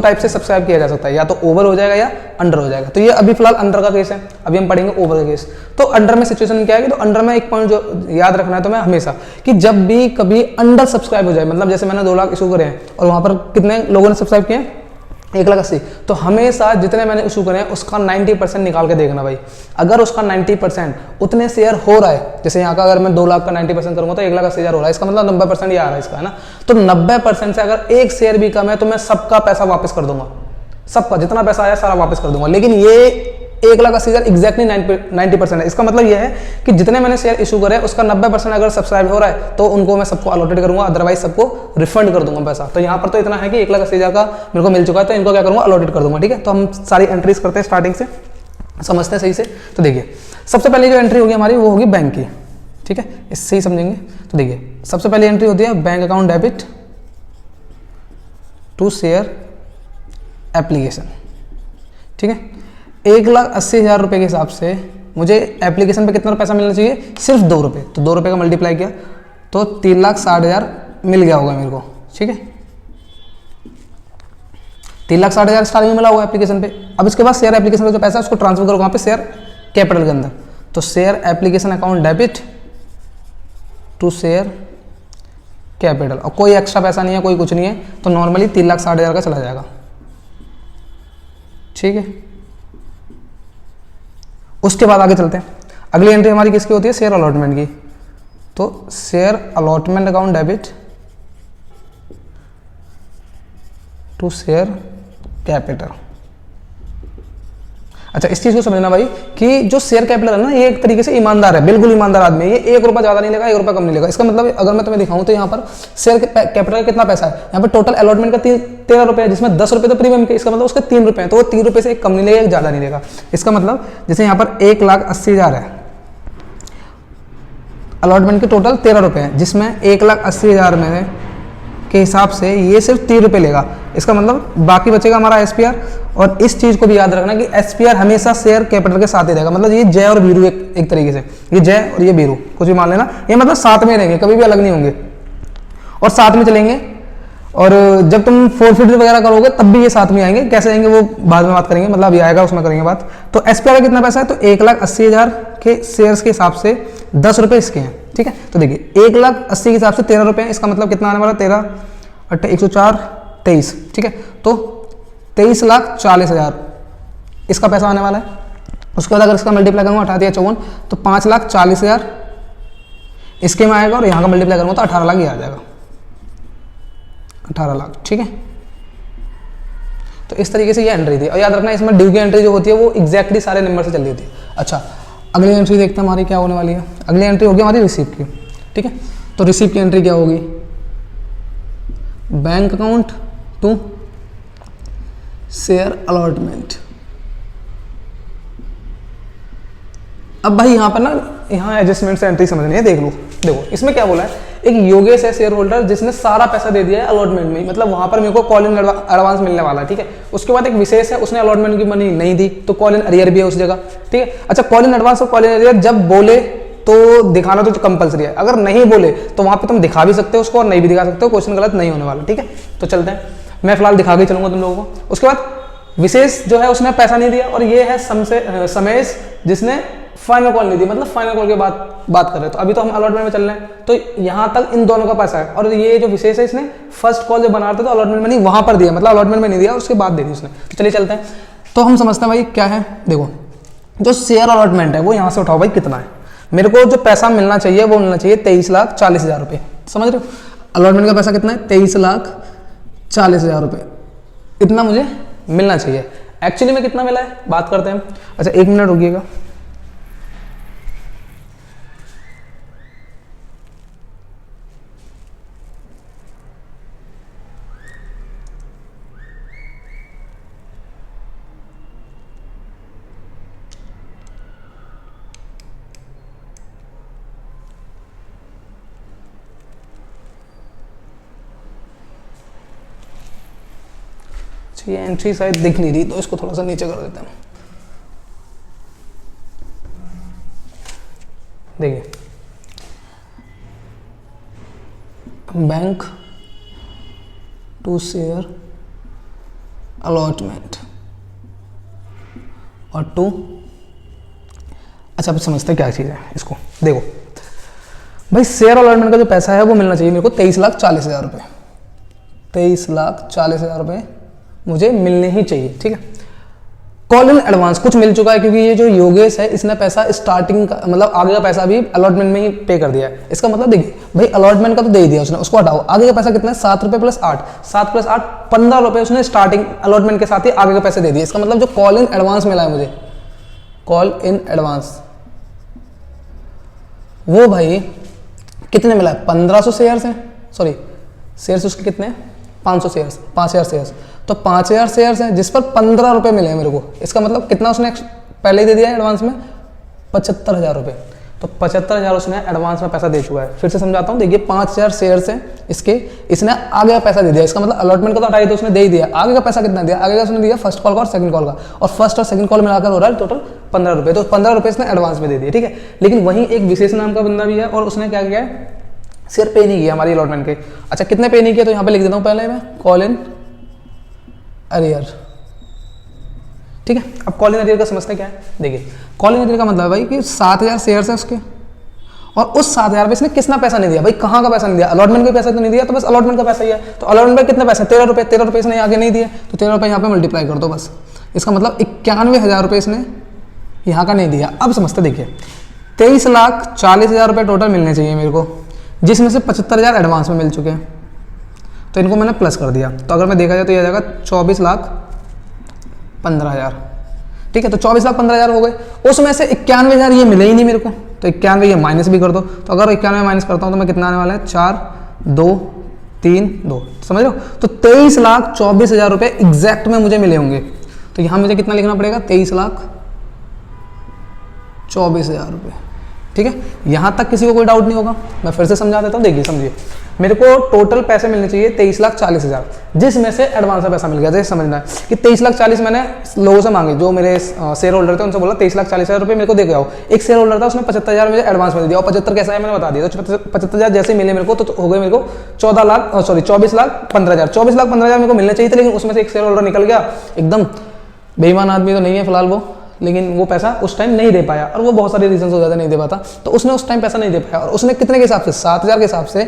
टाइप से सब्सक्राइब किया जा सकता है, या तो ओवर हो जाएगा या अंडर हो जाएगा। तो ये अभी फिलहाल अंडर का केस है, अभी हम पढ़ेंगे ओवर का केस। तो अंडर में सिचुएशन क्या है, तो अंडर में एक पॉइंट जो याद रखना है तो मैं हमेशा, कि जब भी कभी अंडर सब्सक्राइब हो जाए, मतलब जैसे मैंने 2 लाख इशू करे हैं और वहां पर कितने लोगों ने सब्सक्राइब किए, 1,80,000। तो हमेशा जितने मैंने इशू करे हैं उसका 90% निकाल के देखना भाई। अगर उसका 90% उतने शेयर हो रहा है, जैसे यहाँ का अगर मैं 2 लाख का 90% करूँगा तो 1,80,000 हो रहा है, इसका मतलब 90% ये आ रहा है इसका, है ना। तो 90% से अगर एक शेयर भी कम है तो मैं सबका पैसा वापस कर दूंगा, सबका जितना पैसा आया सारा वापस कर दूंगा। लेकिन ये 1,80,000 एग्जैक्टली 90% है। इसका मतलब यह है कि जितने मैंने शेयर इशू करे उसका 90% अगर सब्सक्राइब हो रहा है तो उनको मैं सबको अलॉटेड करूंगा, अदरवाइज सबको रिफंड कर दूंगा पैसा। तो यहाँ पर तो इतना है कि 1,80,000 का मेरे को मिल चुका है, तो इनको क्या करूंगा, अलॉटेड कर दूंगा। ठीक है, तो हम सारी एंट्रीज करते हैं स्टार्टिंग से, समझते हैं सही से। तो देखिए सबसे पहले जो एंट्री होगी हमारी वो होगी बैंक की। ठीक है, इससे ही समझेंगे। तो देखिए सबसे पहली एंट्री होती है bank account debit to share application. ठीक है, 1,80,000 रुपये के हिसाब से मुझे एप्लीकेशन पे कितना पैसा मिलना चाहिए, सिर्फ 2 रुपये। तो 2 रुपये का मल्टीप्लाई किया तो 3,60,000 मिल गया होगा मेरे को। ठीक है, 3,60,000 स्टार्टिंग में मिला होगा एप्लीकेशन पे। अब इसके बाद शेयर एप्लीकेशन का जो पैसा है उसको ट्रांसफर करो वहाँ पे शेयर कैपिटल के अंदर। तो share application account debit to share capital, और कोई एक्स्ट्रा पैसा नहीं है, कोई कुछ नहीं है, तो नॉर्मली 3,60,000 का चला जाएगा। ठीक है, उसके बाद आगे चलते हैं। अगली एंट्री हमारी किसकी होती है, शेयर अलॉटमेंट की। तो share allotment account debit to share capital. अच्छा, इस चीज को समझना भाई कि जो शेयर कैपिटल है ना, ये एक तरीके से ईमानदार है, बिल्कुल ईमानदार आदमी है। ये 1 रुपया ज्यादा नहीं लेगा, 1 रुपया कम नहीं लेगा। इसका मतलब अगर मैं तुम्हें दिखाऊं तो यहाँ पर शेयर कैपिटल का कितना पैसा है, यहाँ पर टोटल अलॉटमेंट का 13 रुपये है, जिसमें 10 रुपये तो प्रीमियम के, इसका मतलब उसके 3 रुपये हैं, तो वो 3 रुपये से एक कम नहीं लेगा, एक ज्यादा नहीं लेगा। इसका मतलब जैसे यहाँ पर 1,80,000 है, अलॉटमेंट के टोटल 13 रुपये है, जिसमें 1,80,000 में के हिसाब से ये सिर्फ 3 रुपये लेगा। इसका मतलब बाकी बचेगा हमारा एसपीआर। और इस चीज को भी याद रखना कि एसपीआर हमेशा शेयर कैपिटल के साथ ही रहेगा। मतलब ये जय और बीरू एक तरीके से, ये जय और ये बीरू कुछ भी मान लेना, ये मतलब साथ में रहेंगे, कभी भी अलग नहीं होंगे और साथ में चलेंगे। और जब तुम फोरफिट वगैरह करोगे तब भी ये साथ में आएंगे। कैसे आएंगे वो बाद में बात करेंगे, मतलब ये आएगा उसमें करेंगे बात। तो एसपीआर का कितना पैसा है, तो 1,80,000 के शेयर्स के हिसाब से 10 रुपये इसके हैं। ठीक है, तो देखिए 1,80,000 के हिसाब से 13 रुपये, इसका मतलब कितना आने वाला, 13 8 104 23। ठीक है, तो 23,40,000 इसका पैसा आने वाला है। उसके बाद अगर इसका मल्टीप्लाई करूँगा 58 तो 5,40,000 इसके में आएगा, और यहाँ का मल्टीप्लाई करूँगा तो 18 लाख ये आ जाएगा, 18 लाख। ठीक है, तो इस तरीके से ये एंट्री थी। और याद रखना इसमें ड्यू की एंट्री जो होती है वो एग्जैक्टली सारे नंबर से चल रही थी। अच्छा, अगली एंट्री देखते हैं हमारी क्या होने वाली है। अगली एंट्री होगी हमारी रिसीप्ट की। ठीक है, तो रिसीप्ट की एंट्री क्या होगी, bank account to share allotment. अब भाई यहाँ पर ना, यहाँ एडजस्टमेंट से एंट्री समझनी है। देख लो, देखो इसमें क्या बोला है, एक योगेश है शेयर होल्डर जिसने सारा पैसा दे दिया है अलॉटमेंट में, मतलब वहां पर मेरे को कॉल इन एडवांस मिलने वाला है। ठीक है, उसके बाद एक विशेष है, उसने अलॉटमेंट की मनी नहीं दी, तो कॉल इन अरियर भी है उस जगह। ठीक है, अच्छा कॉल इन एडवांस और कॉल इन अरियर जब बोले तो दिखाना तो कंपलसरी है, अगर नहीं बोले तो वहां पे तुम दिखा भी सकते हो उसको और नहीं भी दिखा सकते हो, क्वेश्चन गलत नहीं होने वाला। ठीक है, तो चलते हैं, मैं फिलहाल दिखा के चलूंगा तुम लोगों को। उसके बाद विशेष जो है उसने पैसा नहीं दिया, और ये है समेश जिसने फाइनल कॉल नहीं दी, मतलब फाइनल कॉल के बाद बात कर रहे हैं। तो अभी तो हम अलॉटमेंट में चल रहे हैं, तो यहां तक इन दोनों का पैसा है। और ये जो विशेष है इसने फर्स्ट कॉल जब बना रहे थे तो अलॉटमेंट में नहीं, वहां पर दिया, मतलब अलॉटमेंट में नहीं दिया, उसके बाद दे दी उसने। तो चलिए चलते हैं, तो हम समझते हैं भाई क्या है। देखो जो शेयर अलॉटमेंट है वो यहां से उठाओ भाई, कितना है मेरे को जो पैसा मिलना चाहिए वो मिलना चाहिए 23,40,000 रुपये। समझ रहे हो, अलॉटमेंट का पैसा कितना है, 23,40,000 रुपये, इतना मुझे मिलना चाहिए। एक्चुअली में कितना मिला है बात करते हैं। अच्छा 1 मिनट रुकिएगा। ये एंट्री शायद दिख नहीं रही, तो इसको थोड़ा सा नीचे कर देते हैं। देखिए बैंक टू शेयर अलॉटमेंट और टू, अच्छा अब समझते हैं क्या चीज़ है इसको। देखो भाई शेयर अलॉटमेंट का जो पैसा है वो मिलना चाहिए मेरे को 23,40,000 रुपये, 23,40,000 रुपये मुझे मिलने ही चाहिए, ठीक है। कॉल इन एडवांस कुछ मिल चुका है, क्योंकि ये जो योगेश है इसने पैसा स्टार्टिंग का मतलब आगे का पैसा भी अलॉटमेंट में ही पे कर दिया है। इसका मतलब देखिए भाई अलॉटमेंट का तो दे ही दिया उसने, उसको हटाओ, आगे का पैसा कितना है 7 रुपये प्लस 8, 7 प्लस 8 15 रुपये उसने स्टार्टिंग अलॉटमेंट के साथ ही आगे के पैसे दे दिए। इसका मतलब जो कॉल इन एडवांस मिला है मुझे, कॉल इन एडवांस, वो भाई कितने मिला है 1500 शेयर्स हैं, सॉरी शेयर्स उसके कितने हैं 500 शेयर्स, 5000 शेयर्स, तो 5000 शेयर्स हैं जिस पर 15 रुपये मिले हैं मेरे को। इसका मतलब कितना उसने पहले ही दे दिया है एडवांस में 75,000 रुपये, तो 75,000 उसने एडवांस में पैसा दे चुका है। फिर से समझाता हूँ, देखिए 5000 शेयर्स हैं इसके, इसने आगे का पैसा दे दिया। इसका मतलब अलॉटमेंट का तो हटाई तो उसने दे ही दिया, आगे का पैसा कितना दिया, आगे का उसने दिया फर्स्ट कॉल का और सेकंड कॉल का, और फर्स्ट और सेकंड कॉल मिलाकर हो रहा है टोटल 15 रुपये, तो 15 रुपये इसने एडवांस में दे दिए, ठीक है। लेकिन वहीं एक विशेष नाम का बंदा भी है और उसने क्या किया है, शेयर पे नहीं किया हमारी अलॉटमेंट के। अच्छा कितने पे नहीं किया, तो यहाँ पे लिख देता हूँ पहले मैं कॉल इन अरियर, ठीक है। अब कॉल इन अरियर का समझते क्या है, देखिए कॉल इन अरियर का मतलब है भाई कि 7000 शेयर्स है उसके, और उस 7000 पे इसने कितना पैसा नहीं दिया, भाई कहाँ का पैसा नहीं दिया, अलॉटमेंट का पैसा तो नहीं दिया, तो बस अलॉटमेंट का पैसा ही है। तो अलॉटमेंट में कितने पैसे 13 रुपये, 13 रुपये इसने आगे नहीं दिए, तो 13 रुपये यहाँ पे मल्टीप्लाई कर दो बस। इसका मतलब 91,000 रुपये इसने यहाँ का नहीं दिया। अब समझते देखिए 23,40,000 रुपये टोटल मिलने चाहिए मेरे को, जिसमें से 75,000 एडवांस में मिल चुके हैं, तो इनको मैंने प्लस कर दिया। तो अगर मैं देखा जाए तो ये आ जाएगा 24,15,000, ठीक है। तो 24,15,000 हो गए, उसमें से 91,000 ये मिले ही नहीं मेरे को, तो 91 ये माइनस भी कर दो। तो अगर 91 माइनस करता हूँ तो मैं कितना आने वाला है 4, 2, 3, 2, समझ लो। तो 23,24,000 रुपये एग्जैक्ट में मुझे मिले होंगे। तो यहाँ मुझे कितना लिखना पड़ेगा 23,24,000 रुपये, ठीक है। यहाँ तक किसी को कोई डाउट नहीं होगा, मैं फिर से समझा देता हूँ। देखिए समझिए, मेरे को टोटल पैसे मिलने चाहिए 23,40,000, जिसमें से एडवांस का पैसा मिल गया। जैसे समझना है कि 23,40,000 मैंने लोगों से मांगे, जो मेरे शेयर होल्डर थे उनसे बोला 23,40,000 रुपये मेरे को दे के आओ। एक शेयर होल्डर था उसने 75,000 मुझे एडवांस में दे दिया, और 75 कैसा है मैंने बता दिया। तो 75,000 जैसे मिले मेरे को, तो हो गए मेरे को 24,15,000 मेरे को मिलने चाहिए थे। लेकिन उसमें से एक शेयर होल्डर निकल गया, एकदम बेईमान आदमी तो नहीं है फिलहाल वो, लेकिन वो पैसा उस टाइम नहीं दे पाया, और वो बहुत सारे रीजन हो जाते नहीं दे पाता, तो उसने उस टाइम पैसा नहीं दे पाया। और उसने कितने के हिसाब से 7,000 के हिसाब से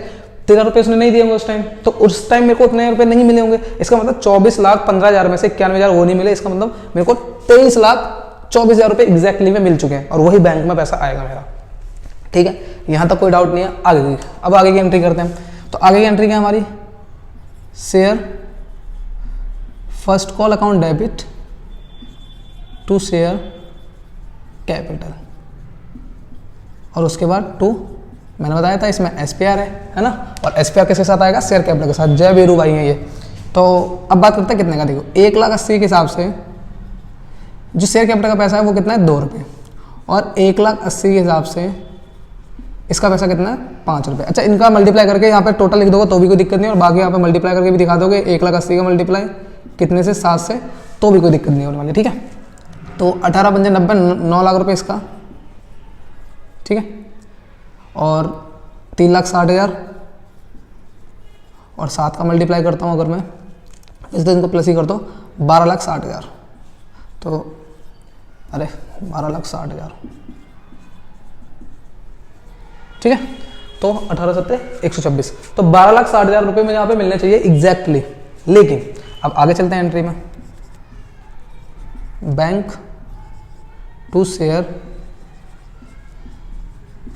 13 रुपये उसने नहीं दिए होंगे उस टाइम, तो उस टाइम मेरे को उतने रुपये नहीं मिले होंगे। इसका मतलब 24,15,000 में से 91,000 वो नहीं मिले। इसका मतलब मेरे को 23,24,000 रुपये एग्जैक्टली में मिल चुके हैं, और वही बैंक में पैसा आएगा मेरा, ठीक है। यहाँ तक कोई डाउट नहीं है। आगे की, अब आगे की एंट्री करते हैं। तो आगे की एंट्री क्या है हमारी, share first call account debit to share capital, और उसके बाद टू, मैंने बताया था इसमें SPR है ना, और SPR किसके साथ आएगा, शेयर कैपिटल के साथ। जय वीरू भाई हैं ये। तो अब बात करते हैं कितने का, देखो 1,80,000 के हिसाब से जो शेयर कैपिटल का पैसा है वो कितना है 2 रुपये, और 1,80,000 के हिसाब से इसका पैसा कितना है 5 रुपये। अच्छा इनका मल्टीप्लाई करके यहाँ पे टोटल लिख दोगे तो भी कोई दिक्कत नहीं, और बाकी यहाँ पे मल्टीप्लाई करके भी दिखा दोगे 1,80,000 का मल्टीप्लाई कितने से 7 से, तो भी कोई दिक्कत नहीं होने वाली, ठीक है। तो 18 पंजे 90, 9 लाख रुपये इसका, ठीक है। और 3,60,000 और 7 का मल्टीप्लाई करता हूँ अगर मैं, इस दिन को प्लस ही करता हूँ 12,60,000, तो अरे 12,60,000, ठीक है। तो 18 सत्ते 126, तो 12,60,000 रुपये मुझे यहाँ पे मिलने चाहिए एग्जैक्टली। लेकिन अब आगे चलते हैं एंट्री में, bank to share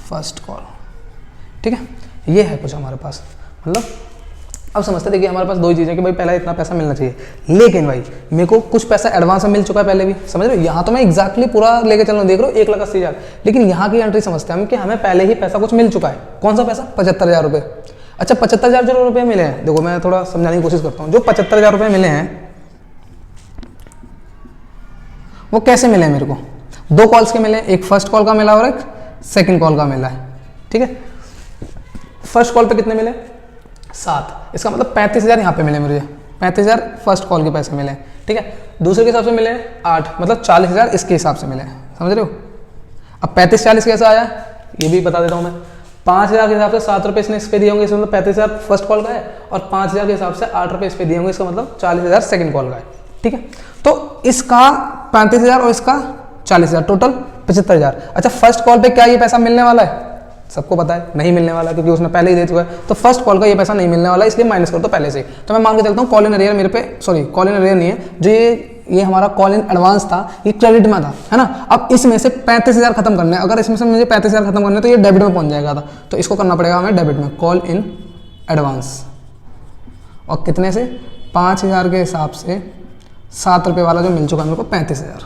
first call, ठीक है। ये है कुछ हमारे पास, मतलब अब समझते देखिए हमारे पास दो ही चीज़ें कि भाई पहला इतना पैसा मिलना चाहिए, लेकिन भाई मेरे को कुछ पैसा एडवांस में मिल चुका है पहले भी, समझ रहे हो। यहाँ तो मैं एग्जैक्टली पूरा लेके चल रहा हूँ, देख रहे हो 1,80,000, लेकिन यहाँ की एंट्री समझते हैं हम कि हमें पहले ही पैसा कुछ मिल चुका है। कौन सा पैसा, 75,000 रुपये। अच्छा 75,000 जो रुपये मिले हैं, देखो मैं थोड़ा समझाने की कोशिश करता हूँ। जो 75,000 रुपये मिले हैं वो कैसे मिले मेरे को, 2 कॉल्स के मिले, एक फर्स्ट कॉल का मिला और एक सेकंड कॉल का मिला है, ठीक है। फर्स्ट कॉल पे कितने मिले 7, इसका मतलब 35,000 यहाँ पे मिले मुझे, 35,000 फर्स्ट कॉल के पैसे मिले, ठीक है। दूसरे के हिसाब से मिले 8, मतलब 40,000 इसके हिसाब से मिले, समझ रहे हो। अब 35-40 कैसा आया ये भी बता देता हूँ मैं। 5,000 के हिसाब से 7 रुपये इसने इस पे दिए होंगे, इसका मतलब 35,000 फर्स्ट कॉल का है, और 5,000 के हिसाब से 8 रुपये इस पे दिए होंगे, इसका मतलब 40,000 सेकंड कॉल का है, ठीक है। तो इसका 35,000 और इसका 40,000, टोटल 75,000। अच्छा फर्स्ट कॉल पे क्या ये पैसा मिलने वाला है, सबको पता है नहीं मिलने वाला, क्योंकि उसने पहले ही दे चुका है। तो फर्स्ट कॉल का ये पैसा नहीं मिलने वाला, इसलिए माइनस कर दो पहले से। तो मैं मान के चलता हूँ कॉल इन अरियर मेरे पे, सॉरी कॉल इन अरियर नहीं है, जो ये हमारा कॉल इन एडवांस था, ये क्रेडिट में था, है ना। अब इसमें से 35,000 खत्म करना है, अगर इसमें से मुझे 35,000 खत्म करना है तो ये डेबिट में पहुंच जाएगा था, तो इसको करना पड़ेगा हमें डेबिट में, कॉल इन एडवांस। और कितने से, 5,000 के हिसाब से 7 रुपये वाला जो मिल चुका है मेरे को 35,000,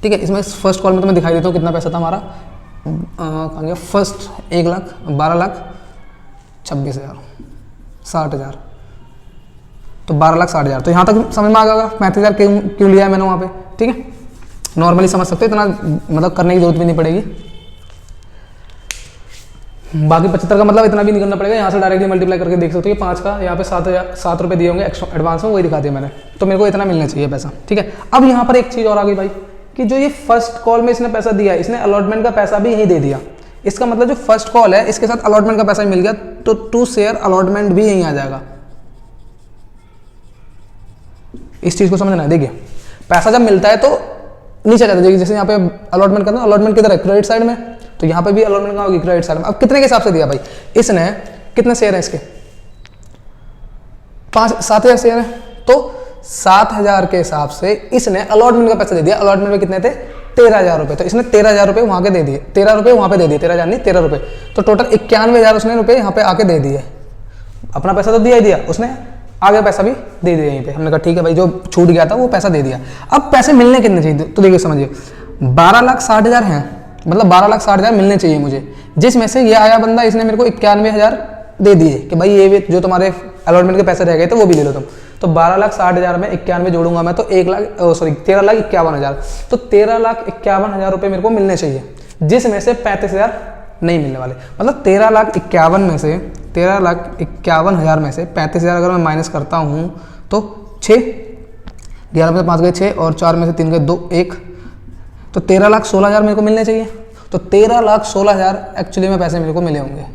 ठीक है। इसमें फर्स्ट कॉल में तो मैं दिखाई देता हूँ कितना पैसा था हमारा, कहाँ गया, फर्स्ट 1,12,26,000, 60,000, तो 12,60,000। तो यहाँ तक समझ में आ गया 35,000 क्यों लिया है मैंने वहाँ पे, ठीक है। नॉर्मली समझ सकते हो, इतना मतलब करने की जरूरत भी नहीं पड़ेगी। बाकी 75 का मतलब इतना भी नहीं करना पड़ेगा, यहाँ से डायरेक्टली मल्टीप्लाई करके देख सकते हो कि 5 का यहाँ पे 7 रुपये दिए होंगे एक्स्ट्रा एडवांस में, वही दिखा दिया मैंने, तो मेरे को इतना मिलना चाहिए पैसा, ठीक है। अब यहाँ पर एक चीज़ और आ गई भाई, कि जो ये फर्स्ट कॉल में इसने पैसा दिया, इसने अलॉटमेंट का पैसा भी यहीं दे दिया। इसका मतलब जो फर्स्ट कॉल है इसके साथ अलॉटमेंट का पैसा भी मिल गया, तो टू शेयर अलॉटमेंट भी यहीं आ जाएगा। इस चीज़ को समझना है। देखिए पैसा जब मिलता है तो नीचे जाता है, जैसे यहाँ पे अलॉटमेंट करना, अलॉटमेंट किधर है, क्रेडिट साइड में, तो यहाँ पे भी अलॉटमेंट कहाँ होगी, क्रेडिट साइड में। अब कितने के हिसाब से दिया भाई इसने, कितने शेयर हैं इसके, 7,000 शेयर है, तो 7,000 के हिसाब से इसने अलॉटमेंट का पैसा दे दिया। अलॉटमेंट में कितने थे, 13,000 रुपये, तो इसने 13,000 रुपये वहाँ के दे दिए, 13 रुपये वहाँ पे दे दिए, 13,000 नहीं 13 रुपये, तो टोटल 91,000 उसने रुपये यहाँ पे आके दे दिए। अपना पैसा तो दिया ही दिया उसने, आगे पैसा भी दे दिया यहीं पे। हमने कहा ठीक है भाई, जो छूट गया था वो पैसा दे दिया। अब पैसे मिलने कितने चाहिए, तो देखिए समझिए 12,60,000 हैं, मतलब 12,60,000 मिलने चाहिए मुझे, जिसमें से ये आया बंदा, इसने मेरे को 91,000 दे दिए कि भाई ये जो तुम्हारे अलॉटमेंट के पैसे रह गए थे वो भी ले लो तुम। तो 12,60,000 में 91 जोड़ूंगा मैं तो 13,51,000, तो 13,51,000 रुपये मेरे को मिलने चाहिए, जिसमें से 35,000 नहीं मिलने वाले। मतलब 13,51,000 में से 13,51,000 में से 35,000 अगर मैं माइनस करता हूँ तो 6, 11 में से 5 गए 6 और 4 में से 3 गए 2, 1, तो 13,16,000 मेरे को मिलने चाहिए। तो 13,16,000 एक्चुअली में पैसे मेरे को मिले होंगे,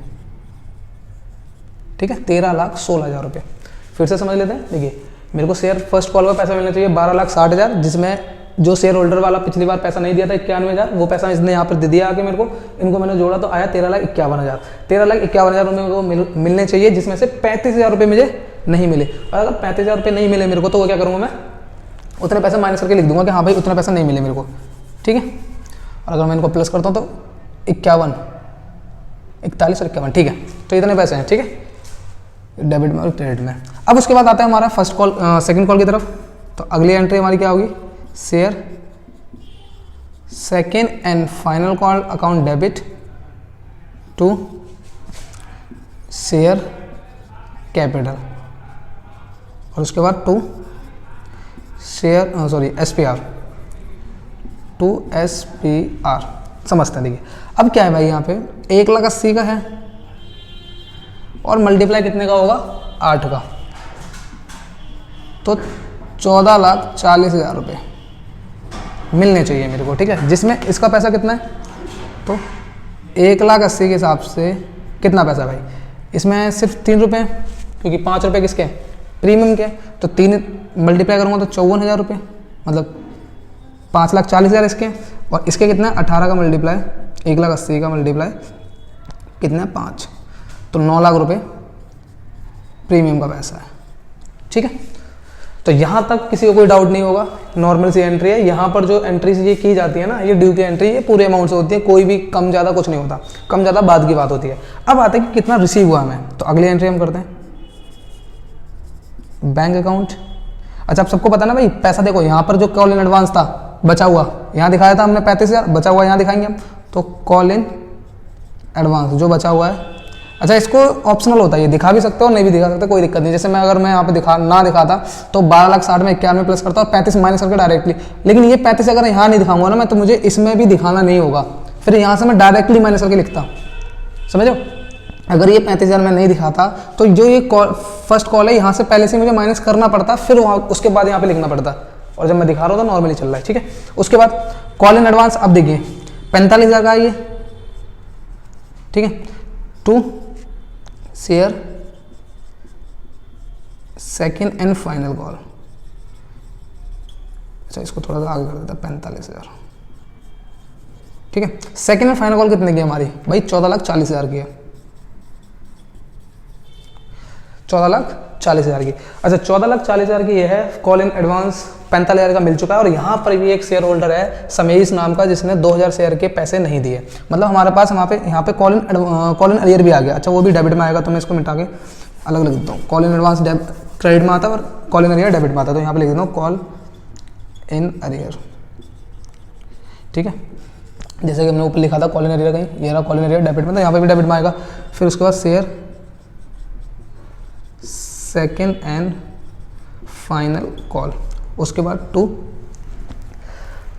ठीक है, 13,16,000 रुपये। फिर से समझ लेते हैं। देखिए मेरे को शेयर फर्स्ट कॉल का पैसा मिलना चाहिए 12,60,000, जिसमें जो शेयर होल्डर वाला पिछली बार पैसा नहीं दिया था 91,000, वो पैसा इसने यहाँ पर दे दिया आके मेरे को, इनको मैंने जोड़ा तो आया 13,51,000। 13,51,000 रुपये मेरे को मिलने चाहिए, जिसमें से 35,000 रुपये मुझे नहीं मिले। और अगर 35,000 रुपये नहीं मिले मेरे को, तो वो क्या करूँगा मैं, उतने पैसे माइनस करके लिख दूंगा कि हाँ भाई उतना पैसा नहीं मिले मेरे को, ठीक है। और अगर मैं इनको प्लस करता हूँ तो 41, 41 और 51, ठीक है, तो इतने पैसे हैं, ठीक है, डेबिट में और क्रेडिट में। अब उसके बाद आता है हमारा फर्स्ट कॉल, सेकंड कॉल की तरफ। तो अगली एंट्री हमारी क्या होगी, share second and final call account debit to share capital, और उसके बाद to share SPR, to SPR। समझते हैं। देखिए अब क्या है भाई, यहाँ पे 1,80,000 का है और मल्टीप्लाई कितने का होगा, 8 का, तो 14,40,000 रुपये मिलने चाहिए मेरे को, ठीक है। जिसमें इसका पैसा कितना है, तो 1,80,000 के हिसाब से कितना पैसा भाई, इसमें सिर्फ 3 रुपये, क्योंकि 5 रुपये किसके प्रीमियम के, तो 3 मल्टीप्लाई करूँगा तो 54,000 रुपये, मतलब 5,40,000 इसके, और इसके कितना है 18 का मल्टीप्लाई, 1,80,000 का मल्टीप्लाई कितना है 5, तो 9 लाख रुपये प्रीमियम का पैसा है, ठीक है। तो यहाँ तक किसी को कोई डाउट नहीं होगा, नॉर्मल सी एंट्री है। यहाँ पर जो एंट्री ये की जाती है ना, ये ड्यू की एंट्री, ये पूरे अमाउंट से होती है, कोई भी कम ज़्यादा कुछ नहीं होता, कम ज़्यादा बाद की बात होती है। अब आते हैं कि कितना रिसीव हुआ हमें, तो अगली एंट्री हम करते हैं बैंक अकाउंट। अच्छा, आप सबको पता ना भाई, पैसा देखो यहाँ पर जो कॉल इन एडवांस था बचा हुआ, यहाँ दिखाया था हमने 35,000, बचा हुआ यहाँ दिखाएंगे हम, तो कॉल इन एडवांस जो बचा हुआ है। अच्छा, इसको ऑप्शनल होता है, ये दिखा भी सकते हो नहीं भी दिखा सकते, कोई दिक्कत नहीं। जैसे मैं अगर मैं यहाँ पे दिखाता तो 12,60,000 में 91 प्लस करता और 35 माइनस करके डायरेक्टली, लेकिन ये 35 अगर यहाँ नहीं दिखाऊंगा ना मैं, तो मुझे इसमें भी दिखाना नहीं होगा, फिर यहाँ से मैं डायरेक्टली माइनस करके लिखता, समझो। अगर ये 35,000 में नहीं दिखाता तो जो ये फर्स्ट कॉल है यहाँ से पहले से मुझे माइनस करना पड़ता, फिर वहाँ उसके बाद यहाँ पे लिखना पड़ता, और जब मैं दिखा रहा हूँ तो नॉर्मली चल रहा है, ठीक है। उसके बाद कॉल इन एडवांस, अब देखिए 45,000 का ये, ठीक है, to share second and final call. अच्छा, इसको थोड़ा सा आगे कर देता, 45,000, ठीक है। सेकंड एंड फाइनल कॉल कितने की है हमारी भाई? 14,40,000 की है, 14,40,000 की। अच्छा 14,40,000 की ये है। कॉल इन एडवांस 45,000 का मिल चुका है और यहाँ पर भी एक शेयर होल्डर है समेश नाम का, जिसने 2,000 शेयर के पैसे नहीं दिए। मतलब हमारे पास यहाँ पे कॉल इन अरियर भी आ गया। अच्छा वो भी डेबिट में आएगा, तो मैं इसको मिटा के अलग लिख देता हूँ। कॉल इन एडवांस क्रेडिट में आता है और कॉल इन अरियर डेबिट में आता है, तो यहाँ पे लिख देता हूँ कॉल इन अरियर। ठीक है, जैसे कि हमने ऊपर लिखा था कॉल इन अरियर, कहीं ये रहा कॉल इन अरियर डेबिट में, तो यहाँ पे भी डेबिट में आएगा। फिर उसके बाद share second and final call, उसके बाद 2।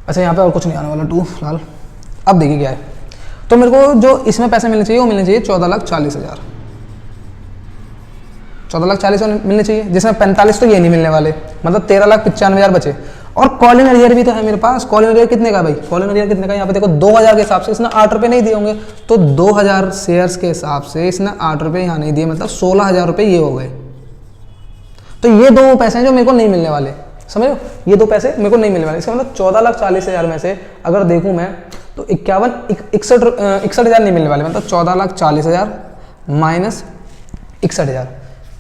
अच्छा यहाँ पे और कुछ नहीं आने वाला 2 फिलहाल। अब देखिए क्या है, तो मेरे को जो इसमें पैसे मिलने चाहिए वो मिलने चाहिए 14,40,000, 14,40,000 मिलने चाहिए, जिसमें 45 तो ये नहीं मिलने वाले, मतलब 13,95,000 बचे। और कॉल इन अरियर भी तो है मेरे पास। कॉल इन अरियर कितने का भाई? कॉल इन अरियर कितने का? यहाँ पे देखो 2,000 के हिसाब से इसने 8 रुपये नहीं दिए होंगे, तो 2,000 शेयर्स के हिसाब से इसने 8 रुपये यहाँ नहीं दिए, मतलब 16,000 रुपये ये हो गए। तो ये 2 पैसे हैं जो मेरे को नहीं मिलने वाले, समझ लो, ये 2 पैसे मेरे को नहीं मिलने वाले। इसका मतलब 14,40,000 में से अगर देखूँ मैं तो 61,000 नहीं मिलने वाले, मतलब 14,40,000 माइनस 61,000।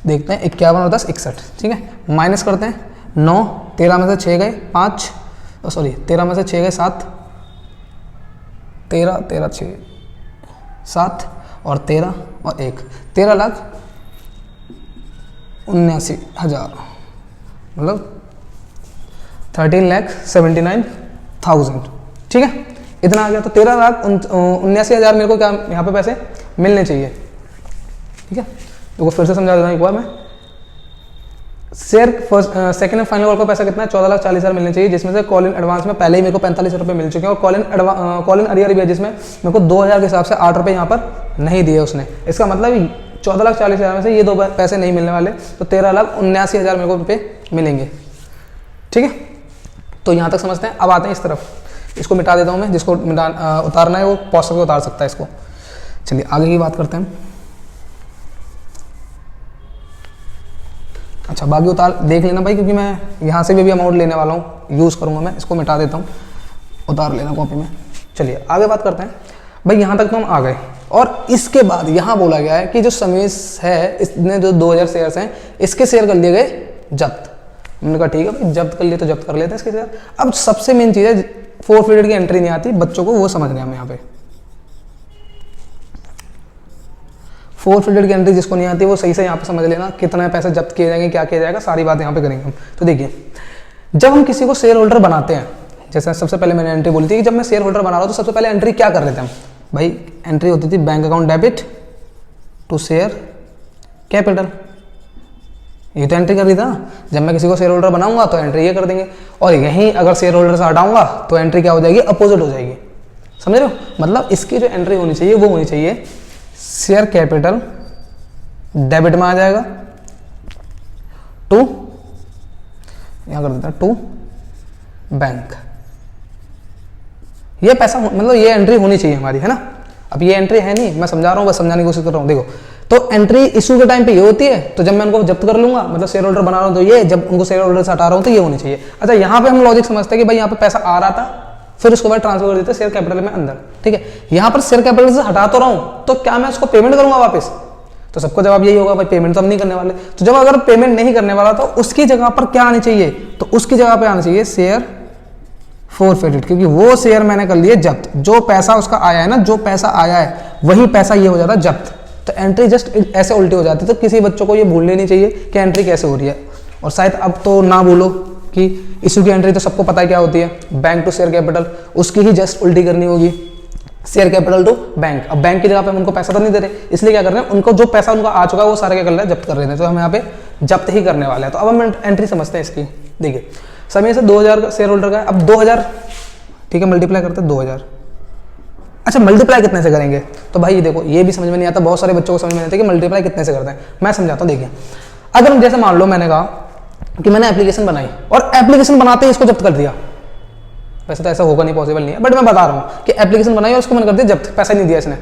देखते हैं 51 और 10 61, ठीक है। माइनस करते हैं 9, 13 में से 6 गए 5, सॉरी 13 में से 6 गए 7, 13 13 6 7 और 13 और 1, 13,79,000, मतलब 13,79,000, ठीक है। इतना आ गया, तो 13,79,000 मेरे को क्या यहाँ पे पैसे मिलने चाहिए, ठीक है। तो फिर से समझा देता हूँ एक बार मैं। Share second and final call का पैसा कितना है? 14,40,000 मिलने चाहिए, जिसमें से कॉल इन एडवांस में पहले ही मेरे को 45 रुपये मिल चुके हैं, और कॉल इन अरियर भी है जिसमें मेरे को 2,000 के हिसाब से 8 रुपये यहाँ पर नहीं दिए उसने। इसका मतलब 14,40,000 में से ये 2 पैसे नहीं मिलने वाले, तो 13,79,000 मेरे को रुपये मिलेंगे, ठीक है। तो यहाँ तक समझते हैं। अब आते हैं इस तरफ, इसको मिटा देता हूँ मैं, जिसको उतारना है वो पॉज करके उतार सकता है इसको। चलिए आगे की बात करते हैं। अच्छा बाकी उतार देख लेना भाई, क्योंकि मैं यहाँ से भी अमाउंट लेने वाला हूँ, यूज़ करूँगा मैं। इसको मिटा देता हूँ, उतार लेना कॉपी में। चलिए आगे बात करते हैं भाई। यहाँ तक तो हम आ गए, और इसके बाद यहाँ बोला गया है कि जो समीश है, इसने जो 2,000 शेयर्स हैं, इसके शेयर कर लिए गए जब्त। हमने कहा ठीक है भाई, जब्त कर लिए तो जब्त कर लेते हैं इसके शेयर। अब सबसे मेन चीज़ है, फोरफिटेड की एंट्री नहीं आती बच्चों को, वो समझने हमें यहाँ पे। फोरफिटेड की एंट्री जिसको नहीं आती वो सही से यहाँ पे समझ लेना, कितना पैसे जब्त किए जाएंगे, क्या किया जाएगा, सारी बात यहाँ पे करेंगे हम। तो देखिए, जब हम किसी को शेयर होल्डर बनाते हैं, जैसे सबसे पहले मैंने एंट्री बोली थी कि जब मैं शेयर होल्डर बना रहा हूँ तो सबसे पहले एंट्री क्या कर लेते हैं हम भाई? एंट्री होती थी bank account debit to share capital, ये तो एंट्री कर रही था ना। जब मैं किसी को शेयर होल्डर बनाऊंगा तो एंट्री ये कर देंगे, और यहीं अगर शेयर होल्डर से हटाऊंगा तो एंट्री क्या हो जाएगी? अपोजिट हो जाएगी, समझ रहे हो। मतलब इसकी जो एंट्री होनी चाहिए वो होनी चाहिए शेयर कैपिटल डेबिट में आ जाएगा टू, यहां कर देता है टू बैंक। ये पैसा मतलब ये एंट्री होनी चाहिए हमारी, है ना। अब ये एंट्री है नहीं, मैं समझा रहा हूँ, बस समझाने की कोशिश कर रहा हूँ। देखो, तो एंट्री इशू के टाइम पे ये होती है, तो जब मैं उनको जब्त कर लूंगा, मतलब शेयर होल्डर बना रहा हूँ तो ये, जब उनको शेयर होल्डर से हटा रहा हूँ तो ये होनी चाहिए। अच्छा यहाँ पे हम लॉजिक समझते हैं कि भाई यहाँ पे पैसा आ रहा था, फिर उसके बाद ट्रांसफर कर देते शेयर कैपिटल में अंदर, ठीक है। यहाँ पर शेयर कैपिटल से हटा तो रहा हूँ, तो क्या मैं उसको पेमेंट करूंगा वापस? तो सबको जवाब यही होगा भाई पेमेंट तो हम नहीं करने वाले। तो जब अगर पेमेंट नहीं करने वाला तो उसकी जगह पर क्या आनी चाहिए? तो उसकी जगह पे आना चाहिए शेयर फोरफिटेड, क्योंकि वो शेयर मैंने कर लिए जब्त। जो पैसा उसका आया है ना, जो पैसा आया है वही पैसा ये हो जाता है जब्त। तो एंट्री जस्ट ऐसे उल्टी हो जाती है। तो किसी बच्चों को ये भूलनी नहीं चाहिए कि एंट्री कैसे हो रही है। और शायद अब तो ना बोलो कि इशू की एंट्री तो सबको पता है क्या होती है, बैंक टू शेयर कैपिटल, उसकी ही जस्ट उल्टी करनी होगी, शेयर कैपिटल टू बैंक। अब बैंक की जगह पे हम उनको पैसा तो नहीं दे रहे, इसलिए क्या कर रहे हैं, उनको जो पैसा उनका आ चुका है वो सारा क्या कर रहे हैं, जब्त कर रहे हैं। तो हम यहाँ पे जब्त ही करने वाले हैं। तो अब हम एंट्री समझते हैं इसकी। देखिए समय से 2,000 शेयर होल्डर का है, अब 2,000 ठीक है, मल्टीप्लाई करते हैं 2,000। अच्छा मल्टीप्लाई कितने से करेंगे? तो भाई देखो ये भी समझ में नहीं आता, बहुत सारे बच्चों को समझ में नहीं आता कि मल्टीप्लाई कितने से करते हैं। मैं समझाता हूँ। देखिए अगर जैसे मान लो मैंने कहा कि मैंने एप्लीकेशन बनाई और एप्लीकेशन बनाते ही इसको जब्त कर दिया, वैसे तो ऐसा होगा नहीं, पॉसिबल नहीं है, बट मैं बता रहा हूँ कि एप्लीकेशन बनाई और उसको मैंने कर दिया जब्त, पैसा नहीं दिया इसने,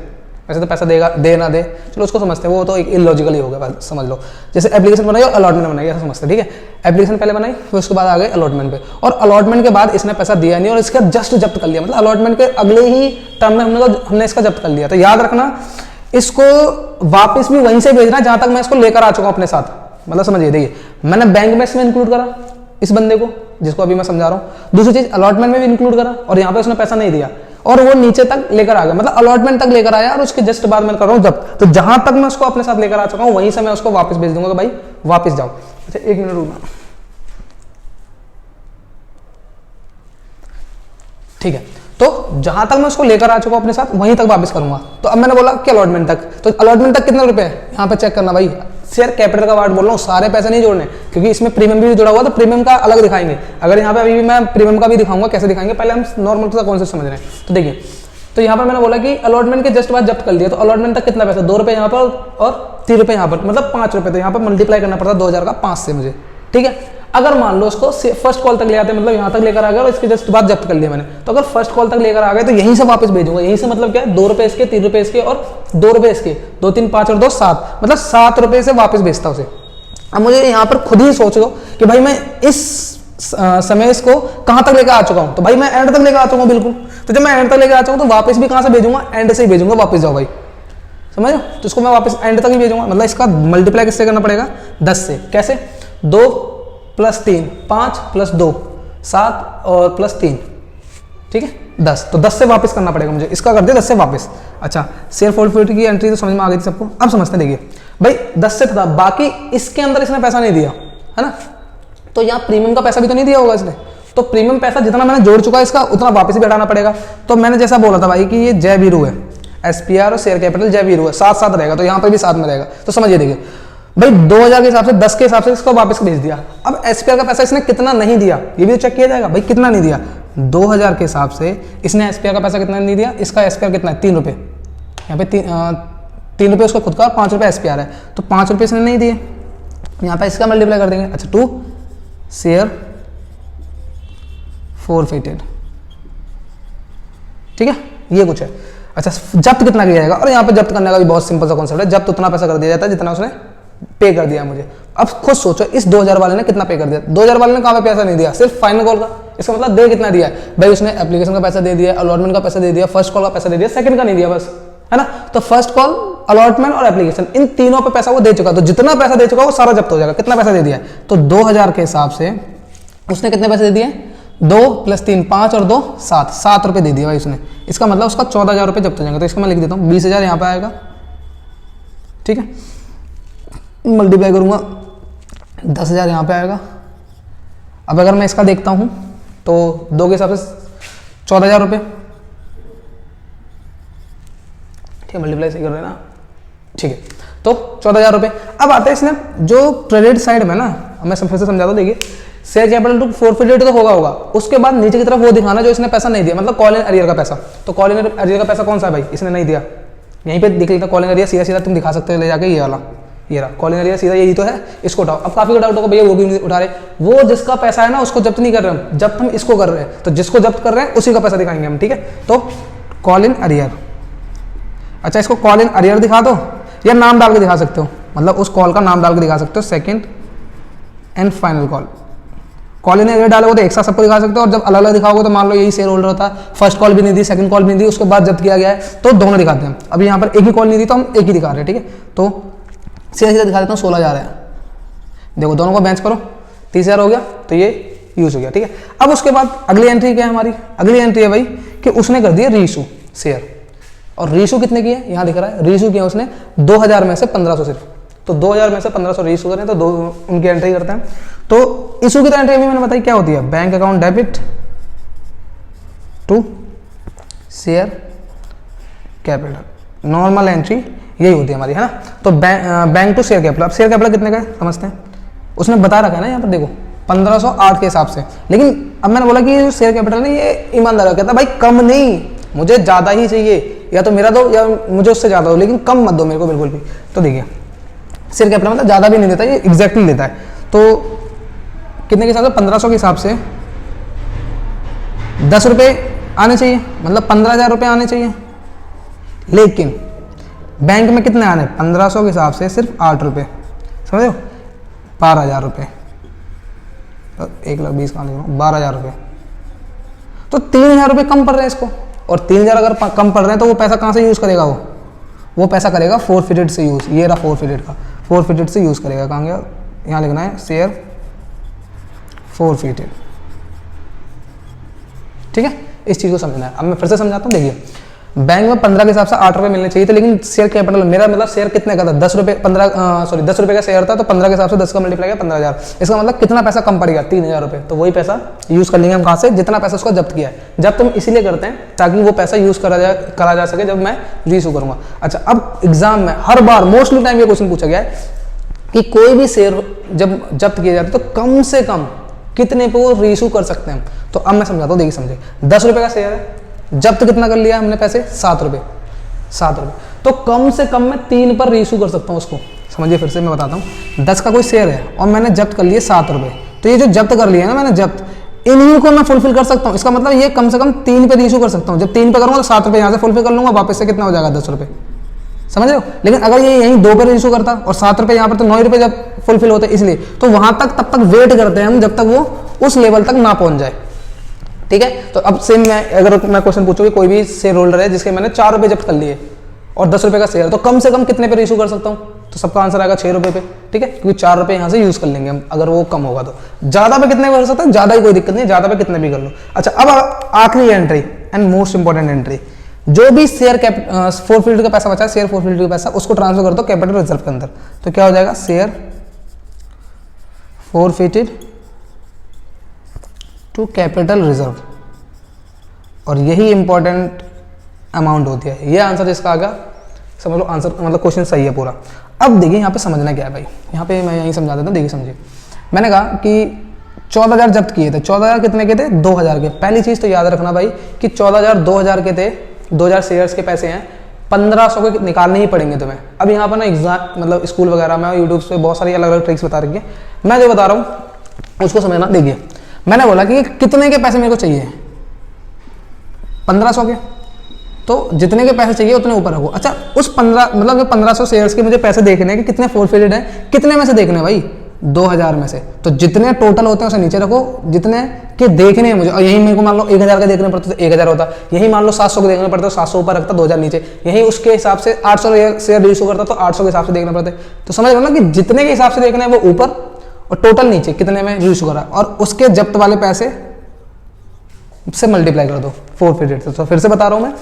वैसे तो पैसा देगा दे ना दे, चलो उसको समझते हैं, वो तो एक इलॉजिकल ही होगा, बस समझ लो। जैसे एप्लीकेशन बनाई और अलॉटमेंट बनाई, ऐसा समझते हैं, ठीक है। एप्लीकेशन पहले बनाई, फिर उसके बाद आ गए अलॉटमेंट पे, और अलॉटमेंट के बाद इसने पैसा दिया नहीं और इसका जस्ट जब्त कर लिया, मतलब अलॉटमेंट के अगले ही टर्म में हमने इसका जब्त कर लिया। तो याद रखना, इसको वापस भी वहीं से भेजना है जहां तक मैं इसको लेकर आ चुका हूं अपने साथ, मतलब समझिए। देखिए मैंने बैंक में इसमें इंक्लूड करा इस बंदे को, जिसको अभी मैं समझा रहा हूँ। दूसरी चीज अलॉटमेंट में भी इंक्लूड करा, और यहाँ पे उसने पैसा नहीं दिया और वो नीचे तक लेकर आ गया, मतलब अलॉटमेंट तक लेकर आया, और उसके जस्ट बाद मैं कर रहा हूँ जब, तो जहां तक मैं उसको अपने साथ लेकर आ चुका हूँ वहीं से मैं उसको वापस भेज दूंगा कि भाई वापस जाओ। अच्छा 1 मिनट रुकना, ठीक है। तो जहां तक मैं उसको लेकर आ चुका हूं अपने साथ वहीं तक वापस करूंगा। तो अब मैंने बोला कि अलॉटमेंट तक, तो अलॉटमेंट तक कितने रुपए है यहाँ पे चेक करना भाई। शेयर कैपिटल का वार्ड बोल रहा हूँ, सारे पैसे नहीं जोड़ने, क्योंकि इसमें प्रीमियम भी जुड़ा हुआ, तो प्रीमियम का अलग दिखाएंगे। अगर यहाँ पे अभी भी मैं प्रीमियम का भी दिखाऊंगा, कैसे दिखाएंगे, पहले हम नॉर्मल सा कॉन्सेप्ट समझ रहे हैं। तो देखिए, तो यहाँ पर मैंने बोला कि अलॉटमेंट के जस्ट बाद जब्त कर लिया, तो अलॉटमेंट तक कितना पैसा, 2 रुपए यहाँ पर और 3 रुपए यहाँ पर, मतलब 5 रुपए। तो यहाँ पर मल्टीप्लाई करना पड़ता 2000 का 5 से मुझे, ठीक है। अगर मान लो उसको फर्स्ट कॉल तक ले आते, मतलब यहाँ तक लेकर आ गया और इसके जस्ट बाद जब्त कर लिया मैंने, तो अगर फर्स्ट कॉल तक लेकर आ गए तो यहीं से वापस भेजूंगा। यहीं से मतलब क्या है, 2 रुपए इसके, 3 रुपए इसके और 2 रुपए इसके, 2 3 5 और 2 7, मतलब 7 रुपए से वापस भेजता उसे। अब मुझे यहाँ पर खुद ही सोच लो कि भाई मैं इस समय इसको कहां तक लेकर आ चुका हूं, तो भाई मैं एंड तक लेकर आ चुका हूं बिल्कुल। तो जब मैं एंड तक लेकर आ चुका हूं तो वापस भी कहां से भेजूंगा, एंड से ही भेजूंगा, वापस जाओ भाई, समझ लो। तो इसको मैं वापस एंड तक ही भेजूंगा, मतलब इसका मल्टीप्लाई किससे करना पड़ेगा, 10 से। कैसे, 2 + 3 5 + 2 7 और +3, ठीक है 10। तो 10 से वापस करना पड़ेगा मुझे, इसका कर दिया 10 से वापस। अच्छा, शेयर फोर्फिट की एंट्री तो समझ में आ गई थी सबको। अब समझते हैं, देखिए भाई 10 से था, बाकी इसके अंदर इसने पैसा नहीं दिया है ना, तो यहाँ प्रीमियम का पैसा भी तो नहीं दिया होगा इसने, तो प्रीमियम पैसा जितना मैंने जोड़ चुका है इसका उतना वापस भी हटाना पड़ेगा। तो मैंने जैसा बोला था भाई कि ये जय वीरू है, SPR और शेयर कैपिटल जय वीरू है, साथ साथ रहेगा, तो यहाँ पर भी साथ में रहेगा। तो समझिए, देखिए भाई 2000 के हिसाब से 10 के हिसाब से इसको वापस भेज दिया। अब SPR का पैसा इसने कितना नहीं दिया ये भी तो चेक किया जाएगा, भाई कितना नहीं दिया। 2000 के हिसाब से इसने SPR का पैसा कितना नहीं दिया, इसका SPR कितना है, 3 रुपये, यहाँ पे 3 रुपये उसका खुद का, 5 रुपये SPR है, तो 5 रुपये इसने नहीं दिए, यहाँ पे इसका मल्टीप्लाई कर देंगे। अच्छा, 2 शेयर फोरफिटेड, ठीक है, ये कुछ है। अच्छा, जब्त कितना किया जाएगा, और यहाँ पे जब्त करने का भी बहुत सिंपल सा कॉन्सेप्ट है, जब्त उतना पैसा कर दिया जाता है जितना उसने पे कर दिया मुझे। अब खुद सोचो इस 2000 वाले ने कितना पे कर दिया, 2000 वाले ने कहाँ पे पैसा नहीं दिया, सिर्फ फाइनल कॉल का। इसका मतलब दे कितना दिया है भाई, उसने एप्लीकेशन का पैसा दे दिया, अलॉटमेंट का पैसा दे दिया, फर्स्ट कॉल का पैसा दे दिया, सेकंड का नहीं दिया बस, है ना। तो फर्स्ट कॉल, अलॉटमेंट और एप्लीकेशन, इन तीनों पे पैसा वो दे चुका, तो जितना पैसा दे चुका वो सारा जब्त हो जाएगा। कितना पैसा दे दिया है, तो 2000 के हिसाब से उसने कितने पैसे दे दिए, 2 + 3 5 और 2 7, 7 रुपये दे दिया भाई उसने। इसका मतलब उसका 14,000 रुपये जब्त हो जाएंगे। तो इसका मैं लिख देता हूँ 20,000 यहाँ पे आएगा, ठीक है, मल्टीप्लाई करूंगा 10,000 यहाँ पे आएगा। अब अगर मैं इसका देखता हूं तो 2 के हिसाब से 14,000 रुपये, ठीक है, मल्टीप्लाई सही कर रहे हैं ना, ठीक है, तो 14,000 रुपये। अब आते हैं इसने जो क्रेडिट साइड में ना, मैं फिर से समझाता हूँ। देखिए शेयर कैपिटल टू फोरफिटेड तो होगा, उसके बाद नीचे की तरफ वो दिखाना जो इसने पैसा नहीं दिया, मतलब कॉल इन अरियर का पैसा। तो कॉल इन अरियर का पैसा कौन सा है भाई, इसने नहीं दिया, यहीं पे दिख लेता कॉल इन अरियर, सीधा सीधा तुम दिखा सकते हो ले जाके, ये वाला, ये रहा कॉल इन अरियर, सीधा यही तो है, इसको उठाओ। अब काफी डाउट होगा भैया वो भी नहीं उठा रहे, वो जिसका पैसा है ना उसको जब्त नहीं कर रहे हम, जब्त हम इसको कर रहे हैं, तो जिसको जब्त कर रहे हैं उसी का पैसा दिखाएंगे हम, ठीक है। तो कॉल इन अरियर, अच्छा इसको कॉल इन अरियर दिखा दो, या नाम डाल के दिखा सकते हो, मतलब उस कॉल का नाम डाल के दिखा सकते हो, second and final call. Call in arrear डालोगे तो एक साथ सबको दिखा सकते हो, और जब अलग अलग दिखाओगे तो मान लो यही शेयर होल्डर था, फर्स्ट कॉल भी नहीं दी, सेकंड कॉल भी नहीं दी, उसके बाद जब्त किया गया है, तो दोनों दिखाते हैं। अभी यहाँ पर एक ही कॉल नहीं दी तो हम एक ही दिखा रहे हैं, ठीक है। तो सीधा सीधा दिखा देता हूँ, 16,000 है, देखो दोनों को बेंच करो, 30,000 हो गया, तो ये यूज हो गया, ठीक है। अब उसके बाद अगली एंट्री क्या है हमारी, अगली एंट्री है भाई कि उसने कर दिया रीइशू शेयर, और रीइशू कितने किए यहाँ दिख रहा है, रीइशू किया उसने 2000 में से 1500 सिर्फ, तो 2000 में से 1500 रीइशू करें तो उनकी एंट्री करते हैं। तो इशू की तो एंट्री अभी मैंने बताई क्या होती है, bank account debit to share capital, normal entry यही होती है हमारी, है ना। तो बैंक टू शेयर कैपिटल, अब शेयर कैपिटल कितने का है समझते हैं, उसने बता रखा है ना यहाँ पर देखो 1508 के हिसाब से, लेकिन अब मैंने बोला कि शेयर कैपिटल ने ये ईमानदार कहता है भाई कम नहीं, मुझे ज़्यादा ही चाहिए, या तो मेरा दो या मुझे उससे ज़्यादा दो, लेकिन कम मत दो मेरे को बिल्कुल भी। तो देखिए शेयर कैपिटल मतलब ज़्यादा भी नहीं देता, ये एग्जैक्टली देता है। तो कितने के हिसाब से, 1500 के हिसाब से 10 रुपये आने चाहिए, मतलब 15,000 रुपये आने चाहिए, लेकिन बैंक में कितने आने 1500 के हिसाब से सिर्फ 8 रुपये, समझ रहे हो, 12,000 रुपये, 1,20,000 कहाँ लिख रहा हूँ, 12,000 रुपये, तो 3,000 रुपये कम पड़ रहे हैं इसको। और 3,000 अगर कम पड़ रहे हैं तो वो पैसा कहाँ से यूज़ करेगा, वो पैसा करेगा फोरफिटेड से यूज़। ये रहा फोरफिटेड का, फोरफिटेड से यूज़ करेगा। कहाँ गया, यहाँ लिखना है शेयर फोरफिटेड, ठीक है, इस चीज़ को समझना है। अब मैं फिर से समझाता हूँ, देखिए बैंक में 15 के हिसाब से 8 रुपये मिलने चाहिए थे, लेकिन शेयर कैपिटल, मेरा मतलब शेयर कितने का था, 10 रुपये, 10 रुपये का शेयर था, तो 15 के हिसाब से 10 का मल्टीप्लाई किया 15,000, इसका मतलब कितना पैसा कम पड़ गया, 3,000 रुपये। तो वही पैसा यूज़ कर लेंगे हम कहाँ से, जितना पैसा उसको जब्त किया है। जब्त हम इसीलिए करते हैं ताकि वो पैसा यूज़ करा जा सके जब मैं रीइशू करूँगा। अच्छा, अब एग्जाम में हर बार मोस्टली टाइम ये क्वेश्चन पूछा गया है कि कोई भी शेयर जब जब्त किए जाते हैं तो कम से कम कितने पे वो रीइशू कर सकते हैं। तो अब मैं समझाता हूँ, देखिए समझे, 10 रुपये का शेयर है, जब्त कितना कर लिया हमने पैसे, 7 रुपये, 7 रुपये, तो कम से कम मैं 3 पर रीइशू कर सकता हूँ उसको। समझिए फिर से मैं बताता हूँ, 10 का कोई शेयर है और मैंने जब्त कर लिए 7 रुपये, तो ये जो जब्त कर लिया ना मैंने जब्त, इन्हीं को मैं फुलफिल कर सकता हूँ। इसका मतलब ये कम से कम 3 पे रीइशू कर सकता हूँ। जब 3 पे करूँगा तो 7 रुपये यहाँ से फुलफिल कर लूँगा, वापस से कितना हो जाएगा, 10 रुपये, समझ रहे हो। लेकिन अगर ये यहीं 2 पे रीइशू करता और 7 रुपये यहाँ पर, तो 9 रुपये जब फुलफिल होते, इसलिए तो वहाँ तक तब तक वेट करते हैं हम जब तक वो उस लेवल तक ना पहुँच जाए, ठीक है। तो अब सेम मैं, अगर मैं क्वेश्चन पूछूँ कि कोई भी शेयर होल्डर है जिसके मैंने 4 रुपये जब्त कर लिए और 10 रुपये का शेयर, तो कम से कम कितने पे रीइशू कर सकता हूँ, तो सबका आंसर आएगा 6 रुपये पे, ठीक है, क्योंकि 4 रुपये यहाँ से यूज़ कर लेंगे हम, अगर वो कम होगा तो। ज़्यादा पे कितने कर सकते हैं, ज़्यादा ही कोई दिक्कत नहीं है, ज़्यादा पे कितने भी कर लो। अच्छा, अब आखिरी entry and most important entry, जो भी शेयर फोरफिल्ड का पैसा बचा है, शेयर फोरफिल्ड का पैसा, उसको ट्रांसफर कर दो कैपिटल रिजर्व के अंदर। तो क्या हो जाएगा, share forfeited to capital reserve, और यही इंपॉर्टेंट अमाउंट होती है। ये आंसर इसका आ गया, समझ लो आंसर, मतलब क्वेश्चन सही है पूरा। अब देखिए यहाँ पे समझना क्या है भाई, यहाँ पे मैं यहीं समझा देता हूँ, देखिए समझिए। मैंने कहा कि 14,000 जब्त किए थे, 14,000 कितने के थे, 2,000 के। पहली चीज़ तो याद रखना भाई कि 14,000 2,000 के थे, 2,000 शेयर्स के पैसे हैं, 1,500 के निकालने ही पड़ेंगे तुम्हें। अब यहाँ पर ना एग्जाम, मतलब स्कूल वगैरह में यूट्यूब पे बहुत सारी अलग अलग ट्रिक्स बता रखी है, मैं जो बता रहा हूँ उसको समझना। देखिए मैंने बोला कि कितने के पैसे मेरे को चाहिए, 1,500 के, तो जितने के पैसे चाहिए उतने ऊपर रखो। अच्छा, उस 1500 शेयर्स के मुझे पैसे देखने हैं कि कितने फोरफिटेड हैं, कितने में से देखने हैं भाई, 2,000 में से। तो जितने टोटल होते हैं उसे नीचे रखो, जितने के देखने हैं मुझे, और यही मेरे को मान लो 1,000 के देखने पड़ते तो 1,000 होता, यही मान लो 700 के देखने पड़ते तो 700 ऊपर रखता, 2,000 नीचे, यही उसके हिसाब से 800 शेयर रीइशू करता तो 800 के हिसाब से देखना पड़ते। तो समझ लो ना कि जितने के हिसाब से देखना है वो ऊपर और टोटल नीचे कितने में रीइशू करा, और उसके जब्त वाले पैसे से मल्टीप्लाई कर दो फोरफिटेड से। तो फिर से बता रहा हूँ मैं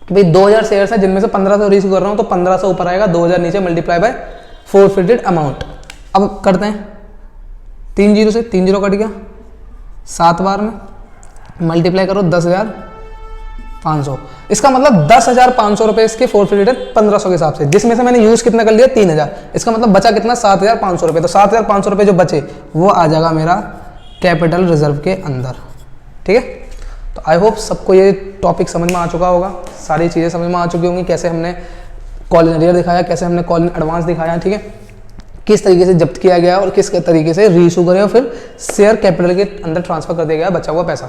कि भाई 2,000 शेयर्स है जिनमें से 1,500 रीइशू कर रहा हूँ, तो 1,500 ऊपर आएगा, 2,000 नीचे, मल्टीप्लाई बाय फोरफिटेड अमाउंट। अब करते हैं 3 जीरो से, 3 जीरो कट गया, 7 बार में मल्टीप्लाई करो 10,500। इसका मतलब 10,500 रुपए इसके फोरफिटेड 1,500 के हिसाब से, जिसमें से मैंने यूज कितना कर लिया, 3,000। इसका मतलब बचा कितना, 7,500 रुपये। तो 7,500 रुपये जो बचे वो आ जाएगा मेरा कैपिटल रिजर्व के अंदर, ठीक है। तो आई होप सबको ये टॉपिक समझ में आ चुका होगा, सारी चीज़ें समझ में आ चुकी होंगी, कैसे हमने कॉल इन अरियर दिखाया, कैसे हमने कॉल इन एडवांस दिखाया, ठीक है, किस तरीके से जब्त किया गया और किस तरीके से रीइशू करे और फिर शेयर कैपिटल के अंदर ट्रांसफर कर दिया गया बचा हुआ पैसा।